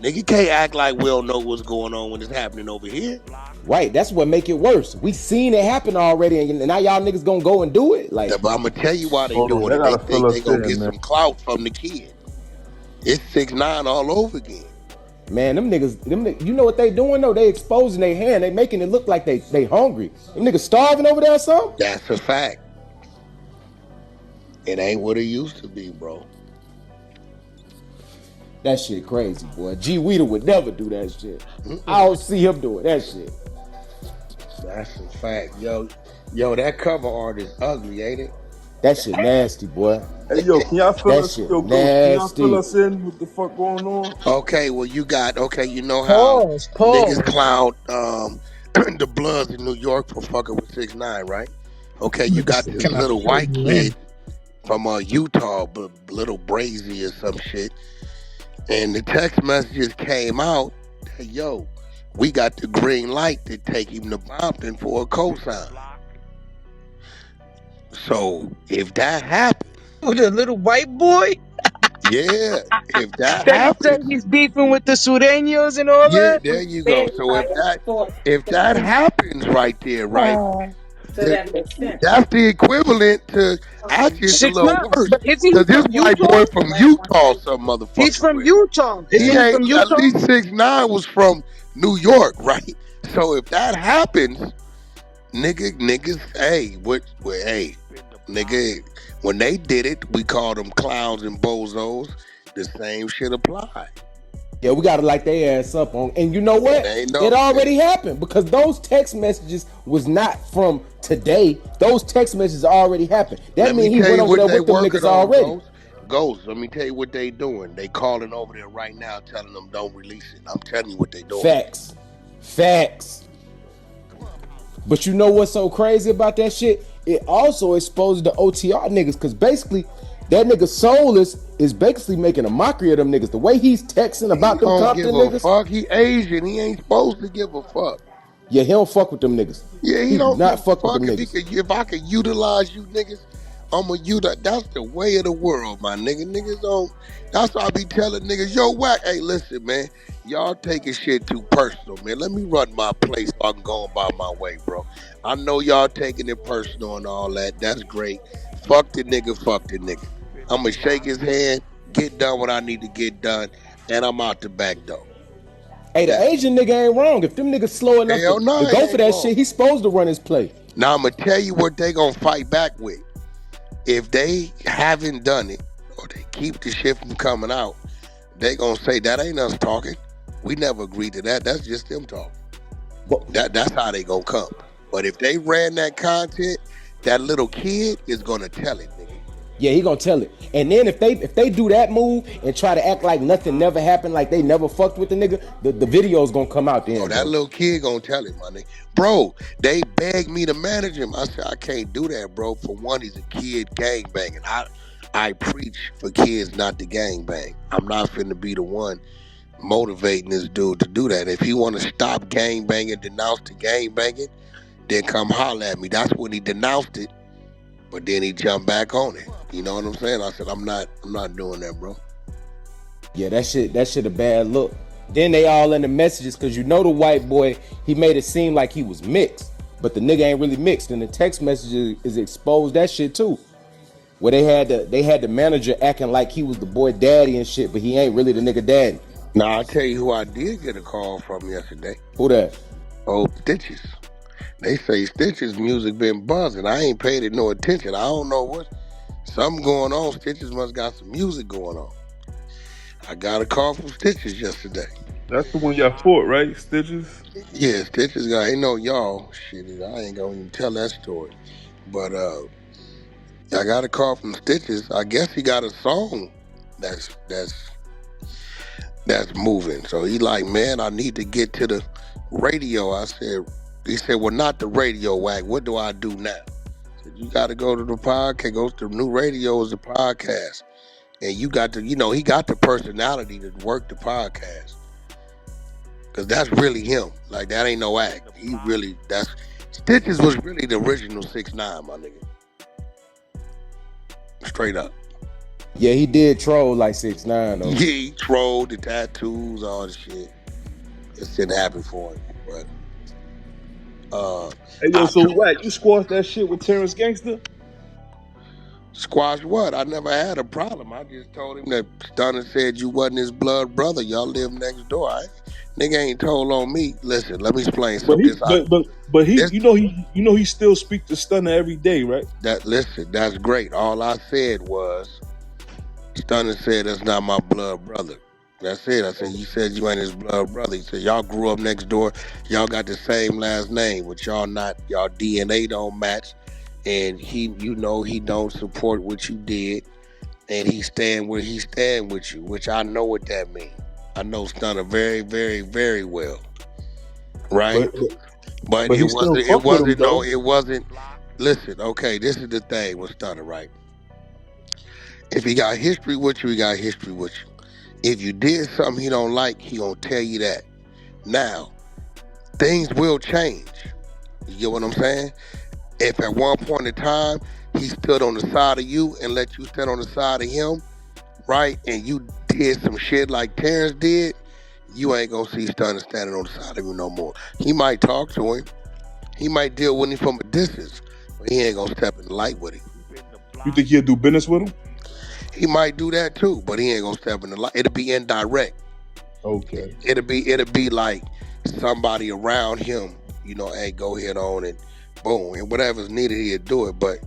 Nigga can't act like we don't know what's going on when it's happening over here. Right, that's what make it worse. We seen it happen already, and now y'all niggas gonna go and do it. Yeah, Like, but I'm gonna tell you why they Hold on, doing they it. They gotta fill think they us gonna in, get man. some clout from the kid. It's 6ix9ine all over again. man, them niggas, you know what they doing though? They exposing their hand. They making it look like they hungry. Them niggas starving over there or something? That's a fact. It ain't what it used to be, bro. That shit crazy, boy. G Weeder would never do that shit. I Mm-mm. don't see him doing that shit. That's a fact, yo. That cover art is ugly, ain't it? That shit nasty, boy. Hey, yo, can y'all fill That us? shit Yo, Ghost, can y'all fill nasty. us in? What the fuck going on? Okay, well you know how niggas Pause. clown the Bloods in New York for fucking with 6ix9ine, right? Okay, you got this Can I little fill white you in? kid from Utah, but little Brazy or some shit. And the text messages came out that, yo, we got the green light to take him to Bompton for a cosign. So if that happens, With a little white boy yeah, if that that he said happens, he's beefing with the Sureños and all yeah, that. there you go. Big So like if that happens right there, right, so that makes sense. that's the equivalent to actually it's a Six little nine. worse. But isn't he Cause this from white Utah? boy from Utah, some He's motherfucking from where. Utah. He Isn't he ain't from at Utah? least 6ix9ine was from New York, right? So if that happens, niggas, hey, hey, nigga, when they did it, we called them clowns and bozos. The same shit apply. Yeah, we gotta light their ass up on. And you know It what? ain't It no. already happened because those text messages was not from today. Those text messages already happened. That Let me means he tell went you over what there they with them working niggas on, already. Ghost. Let me tell you what they doing. They calling over there right now, telling them don't release it. I'm telling you what they doing. Facts. But you know what's so crazy about that shit? It also exposes the OTR niggas because basically that nigga soul is is basically making a mockery of them niggas. The way he's texting He about them don't give Compton a niggas, fuck. He Asian. He ain't supposed to give a fuck. yeah, he don't fuck with them niggas. Yeah, he He do don't give not fuck a with them fuck niggas. if I could utilize you niggas. I'ma utilize. That's the way of the world, my nigga. Niggas don't. That's why I be telling niggas, yo, Wack. Hey, listen, man. Y'all taking shit too personal, man. Let me run my place so I can go about my way, bro. I know y'all taking it personal and all that. That's great. Fuck the nigga. Fuck the nigga. I'ma shake his hand, get done what I need to get done, and I'm out the back door. Hey, the Asian nigga ain't wrong. If them niggas slow enough Hell no, to he go for ain't that wrong. shit, he's supposed to run his play. Now I'm gonna tell you what they gonna fight back with. If they haven't done it, or they keep the shit from coming out, they gonna say that ain't us talking. We never agreed to that. That's just them talking. That's how they gonna come. But if they ran that content, that little kid is gonna tell it, nigga. Yeah, he gonna tell it. And then if they do that move and try to act like nothing never happened, like they never fucked with the nigga, the video's gonna come out then. Oh, that little kid gonna tell it, my nigga. Bro, they begged me to manage him. I said, I can't do that, bro. For one, he's a kid gangbanging. I preach for kids not to gangbang. I'm not finna be the one motivating this dude to do that. If he wanna stop gangbanging, denounce the gangbanging, then come holler at me. That's when he denounced it, but then he jumped back on it. You know what I'm saying? I said, I'm not doing that, bro. Yeah, that shit a bad look. Then they all in the messages, cause you know the white boy, he made it seem like he was mixed, but the nigga ain't really mixed. And the text messages is exposed that shit too, where they had the manager acting like he was the boy daddy and shit, but he ain't really the nigga daddy. Now I'll tell you who I did get a call from yesterday. Who that? Oh, Stitches. They say Stitches music been buzzing. I ain't paid it no attention. I don't know what. Something going on. Stitches must got some music going on. I got a call from Stitches yesterday. That's the one y'all fought, right? Stitches? Yeah, Stitches got, ain't no y'all. Shit, I ain't gonna even tell that story. But I got a call from Stitches. I guess he got a song that's moving. So he like, man, I need to get to the radio. He said, well, not the radio, Wack. What do I do now? I said, you got to go to the podcast. Go to the new radio is the podcast. And you got to, he got the personality to work the podcast. Because that's really him. Like, that ain't no act. Stitches was really the original 6ix9ine, my nigga. Straight up. Yeah, he did troll like 6ix9ine though. Yeah, he trolled the tattoos, all the shit. It didn't happen for him. But hey, yo, so Wack, you squashed that shit with Terrence Gangster? Squash what? I never had a problem. I just told him that Stunner said you wasn't his blood brother. Y'all live next door. Nigga ain't told on me. Listen, let me explain something. But he, he still speak to Stunner every day, right? That's great. All I said was, Stunner said that's not my blood brother. That's it. I said, you said you ain't his blood brother. He said, y'all grew up next door. Y'all got the same last name, but y'all DNA don't match. And he don't support what you did. And he stand where he stand with you, which I know what that means. I know Stunner very, very, very well. Right? But it wasn't. Listen, okay, this is the thing with Stunner, right? If he got history with you, he got history with you. If you did something he don't like, he gonna tell you that. Now, things will change. You get what I'm saying? If at one point in time he stood on the side of you and let you stand on the side of him, right? And you did some shit like Terrence did, you ain't gonna see Stunner standing on the side of you no more. He might talk to him. He might deal with him from a distance, but he ain't gonna step in the light with him. You think he'll do business with him? He might do that too, but he ain't gonna step in the light. It'll be indirect. Okay. It'll be like somebody around him, hey, go ahead on and boom, and whatever's needed, he'll do it. But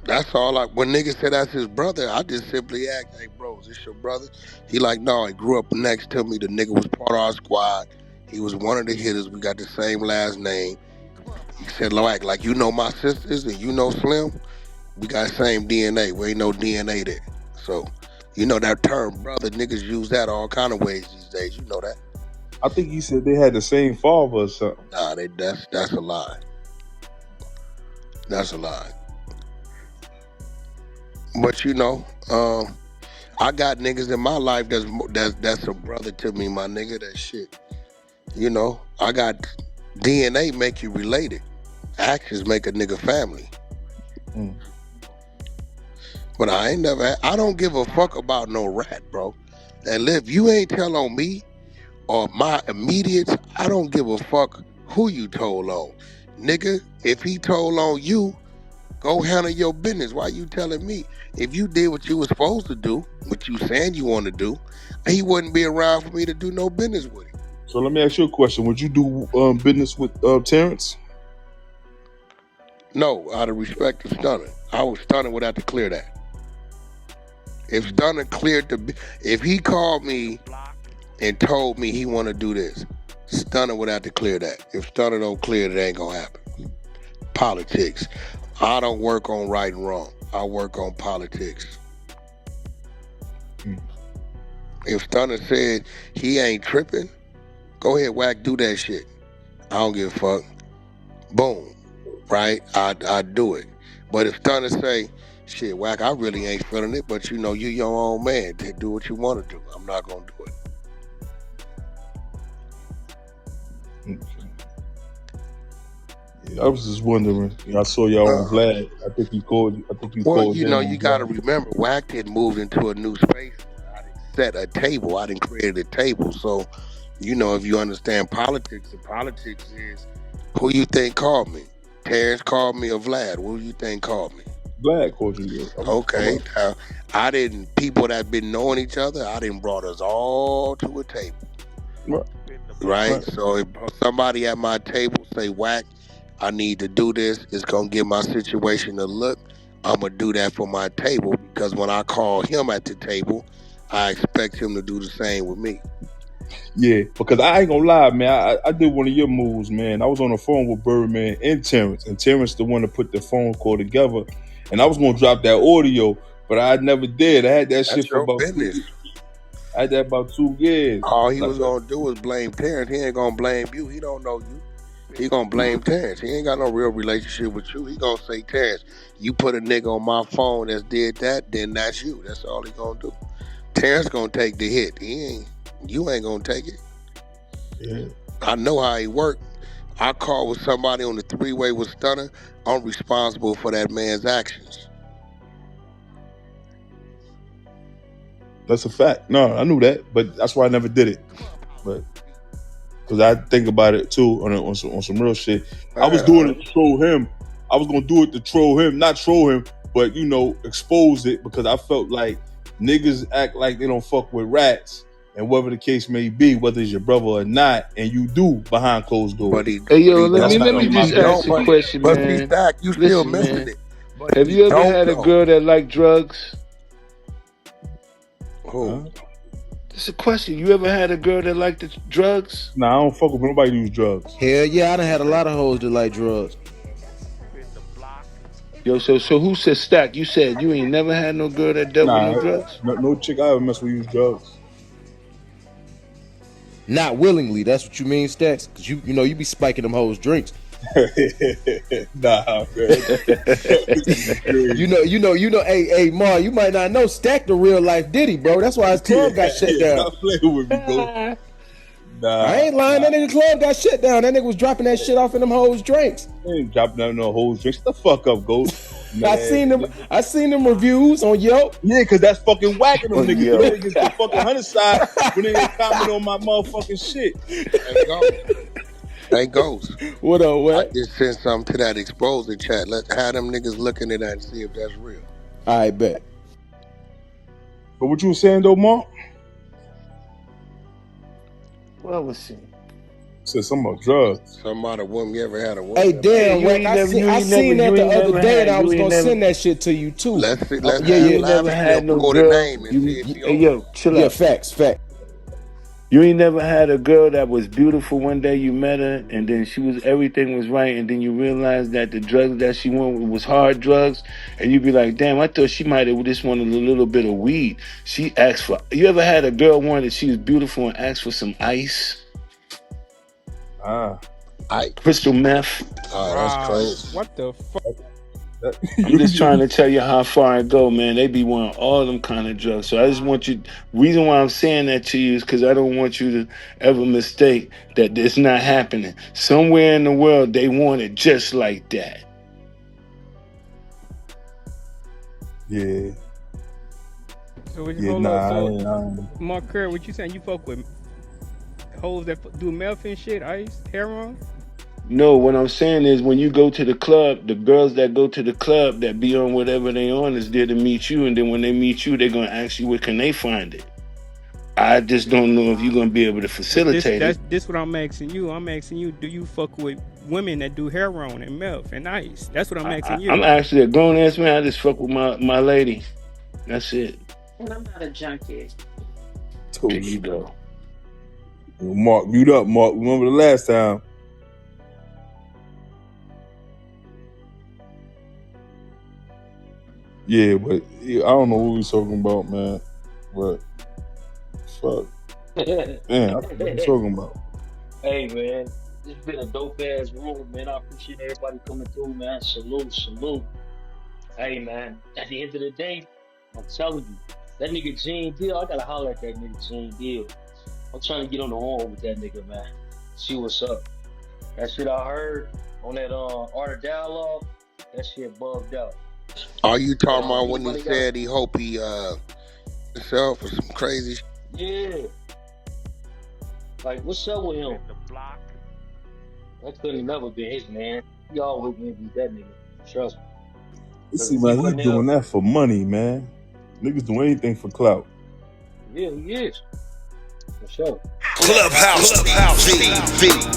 that's all. When niggas said that's his brother, I just simply asked, hey, bro, is this your brother? He like, no, he grew up next to me. The nigga was part of our squad. He was one of the hitters. We got the same last name. He said, like you know my sisters and you know Slim? We got the same DNA. We ain't no DNA there. So, that term, brother, niggas use that all kind of ways these days. You know that. I think he said they had the same father or something. Nah, that's a lie. That's a lie. But I got niggas in my life that's a brother to me, my nigga. That shit. You know, I got DNA make you related. Actions make a nigga family. But I don't give a fuck about no rat, bro. And if you ain't tell on me or my immediates, I don't give a fuck who you told on. Nigga, if he told on you, go handle your business. Why you telling me? If you did what you was supposed to do, what you saying you want to do, he wouldn't be around for me to do no business with him. So let me ask you a question. Would you do business with Terrence? No, out of respect to Stunner. I was Stunner would have to clear that. If Stunner cleared if he called me and told me he want to do this, Stunner would have to clear that. If Stunner don't clear it, it ain't gonna happen. Politics. I don't work on right and wrong. I work on politics. If Stunner said he ain't tripping, go ahead, Wack, do that shit. I don't give a fuck. Boom. Right? I do it. But if Stunner say, shit, Wack, I really ain't feeling it, but you know, you your own man. Do what you want to do. I'm not gonna do it. I was just wondering. I saw y'all on Vlad. I think he called. Well, you know, you got to remember, Wack had moved into a new space. I didn't set a table. I didn't create a table. So, you know, if you understand politics, the politics is who you think called me. Terrence called me or Vlad. Who you think called me? Vlad called you. Okay. I didn't. People that been knowing each other, I didn't brought us all to a table. Right. So if somebody at my table say, Wack, I need to do this, it's gonna give my situation a look, I'm gonna do that for my table, because when I call him at the table, I expect him to do the same with me. Yeah, because I ain't gonna lie, man. I did one of your moves, man. I was on the phone with Birdman and Terrence the one to put the phone call together, and I was gonna drop that audio, but I never did. I had that shit for about 2 years. I had that about 2 years. All he was gonna do was blame Terrence. He ain't gonna blame you. He don't know you. He gonna blame Terrence. He ain't got no real relationship with you. He gonna say, Terrence, you put a nigga on my phone that did that, then that's you. That's all he gonna do. Terrence gonna take the hit. You ain't gonna take it. Yeah. I know how he work. I call with somebody on the three-way with Stunner. I'm responsible for that man's actions. That's a fact. No, I knew that, but that's why I never did it. But because I think about it too on some real shit. I was doing it to troll him. I was gonna do it to troll him, not troll him, but you know, expose it, because I felt like niggas act like they don't fuck with rats, and whatever the case may be, whether it's your brother or not, and you do behind closed doors. Hey yo, let me just ask a question, man. But see, Stack, you still missing it. Have you ever had a girl that liked drugs? Who? It's a question. You ever had a girl that liked the drugs? Nah, I don't fuck with nobody who use drugs. Hell yeah, I done had a lot of hoes that like drugs. Yo, so who said Stack? You said you ain't never had no girl that dealt with no drugs? No chick I ever mess with use drugs. Not willingly, that's what you mean, Stacks? Cause you know you be spiking them hoes drinks. Nah, man. you know. Hey, Marc, you might not know Stack the real life Diddy, bro. That's why his club got shut down. Stop playing with me, bro. Nah, I ain't lying. That nigga club got shut down. That nigga was dropping that shit off in them hoes drinks. He ain't dropping down no hoes drinks. Shut the fuck up, Ghost. I seen them reviews on Yelp. Yeah, cause that's fucking whacking them niggas. They get the fucking 100 side when they ain't comment on my motherfucking shit. Hey, Ghost. What up, what? I just sent something to that exposing chat. Let's have them niggas looking at that and see if that's real. I bet. But what you was saying though, Marc? Well, let's see. Said something about drugs. Some other woman you ever had a woman. Hey, damn, I seen that the other day, and I was gonna send that shit to you too. Let's you never had no girl. Hey, yo, chill out. Yeah, facts. You ain't never had a girl that was beautiful one day you met her, and then everything was right, and then you realized that the drugs that she wanted was hard drugs, and you be like, damn, I thought she might have just wanted a little bit of weed. She asked for. You ever had a girl wanted she was beautiful and asked for some ice? Ice. Crystal meth. Oh, that's crazy. What the fuck? I'm just trying to tell you how far I go, man. They be wanting all them kind of drugs. So I just want you. Reason why I'm saying that to you is because I don't want you to ever mistake that it's not happening. Somewhere in the world, they want it just like that. Yeah. So Yeah, hold up. nah, I So ain't. Mark Kerr, what you saying? You fuck with hoes that do meth and shit, ice, heroin? No, what I'm saying is when you go to the club, the girls that go to the club that be on whatever they on is there to meet you, and then when they meet you, they're gonna ask you where can they find it. I just don't know if you're gonna be able to But facilitate it. this what I'm asking you. I'm asking you, do you fuck with women that do heroin and meth and ice? That's what I'm asking I'm you. actually a grown ass man. I just fuck with my lady. That's it. And I'm not a junkie. There Oh, you shit. go. Mark, mute up, Mark. Remember the last time? Yeah, but I don't know what we was talking about, man. But fuck, man, I forgot what we was talking about. Hey man, it's been a dope ass room, man. I appreciate everybody coming through, man. Salute, salute. Hey man, at the end of the day, I'm telling you, that nigga Gene Deal, I gotta holler at that nigga Gene Deal. I'm trying to get on the horn with that nigga, man. See what's up. That shit I heard on that Art of Dialogue, that shit bugged out. Are you But talking about when he anybody got a said he hope he himself or some crazy shit? yeah. Like what's up with him? That couldn't have never been his man. He always gonna be that nigga. Trust me. You Cause see, if he man, he wasn't there, doing that for money, man. Niggas do anything for clout. yeah, he is. For sure. Clubhouse TV.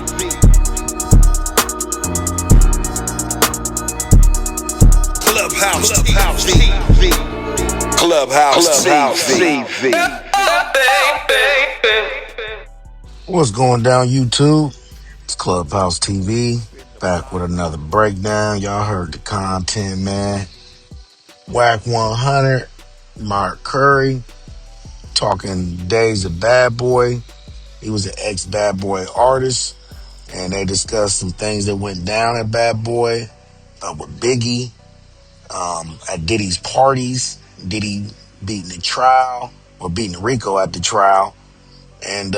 Clubhouse TV. Clubhouse TV. What's going down, YouTube? It's Clubhouse TV. Back with another breakdown. Y'all heard the content, man. Wack 100, Mark Curry, talking days of Bad Boy. He was an ex-Bad Boy artist, and they discussed some things that went down at Bad Boy with Biggie, at Diddy's parties, Diddy beating the trial, or beating Rico at the trial. And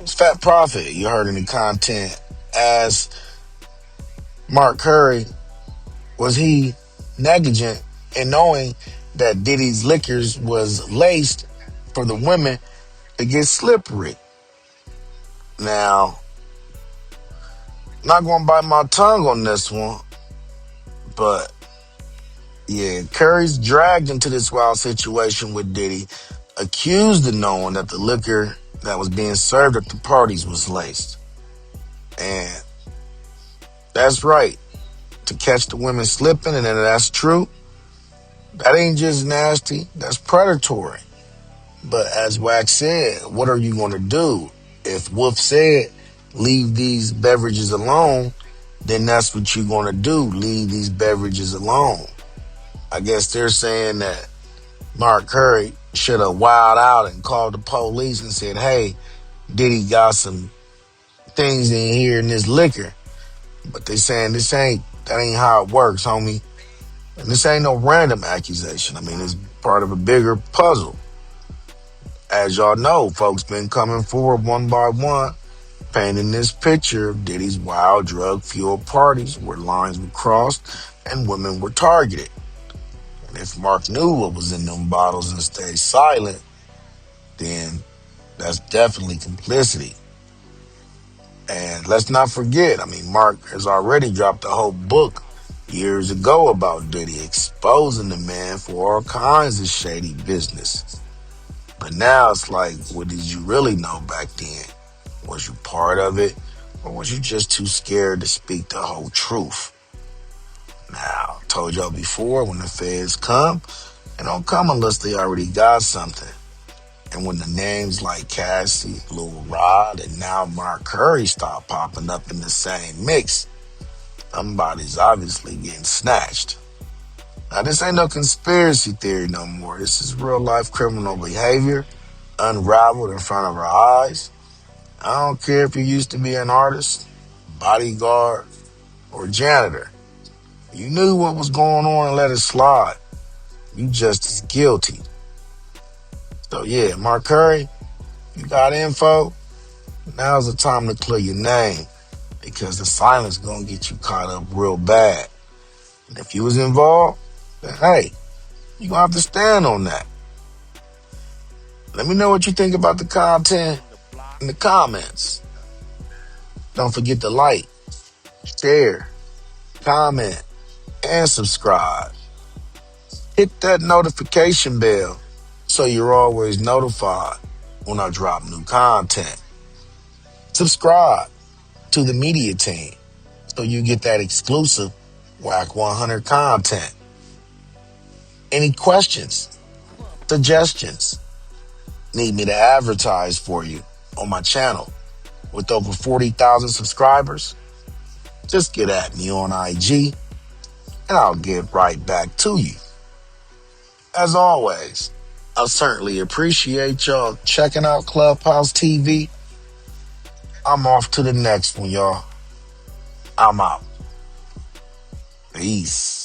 it's Fat Profit, you heard in the content. As Mark Curry, was he negligent in knowing that Diddy's liquors was laced for the women to get slippery? Now, not gonna bite my tongue on this one, but yeah, Curry's dragged into this wild situation with Diddy, accused of knowing that the liquor that was being served at the parties was laced. And that's right. To catch the women slipping, and then that's true. That ain't just nasty, that's predatory. But as Wax said, what are you going to do? If Wolf said, leave these beverages alone, then that's what you're going to do, leave these beverages alone. I guess they're saying that Mark Curry should have wilded out and called the police and said, hey, Diddy got some things in here in this liquor. But they saying that ain't how it works, homie. And this ain't no random accusation. I mean, it's part of a bigger puzzle. As y'all know, folks been coming forward one by one, painting this picture of Diddy's wild drug-fueled parties where lines were crossed and women were targeted. And if Mark knew what was in them bottles and stayed silent, then that's definitely complicity. And let's not forget, I mean, Mark has already dropped a whole book years ago about Diddy, exposing the man for all kinds of shady business. But now it's like, what did you really know back then? Was you part of it, or was you just too scared to speak the whole truth? Now, I told y'all before, when the feds come, they don't come unless they already got something. And when the names like Cassie, Lil Rod, and now Mark Curry start popping up in the same mix, somebody's obviously getting snatched. Now, this ain't no conspiracy theory no more. This is real life criminal behavior unraveled in front of our eyes. I don't care if you used to be an artist, bodyguard, or janitor. You knew what was going on and let it slide. You just as guilty. So yeah, Mark Curry, you got info? Now's the time to clear your name, because the silence gonna get you caught up real bad. And if you was involved, then hey, you gonna have to stand on that. Let me know what you think about the content in the comments. Don't forget to like, share, comment, and subscribe. Hit that notification bell so you're always notified when I drop new content. Subscribe to the media team so you get that exclusive Wack 100 content. Any questions, suggestions, need me to advertise for you on my channel with over 40,000 subscribers? Just get at me on IG and I'll get right back to you. As always, I certainly appreciate y'all checking out Clubhouse TV. I'm off to the next one, y'all. I'm out. Peace.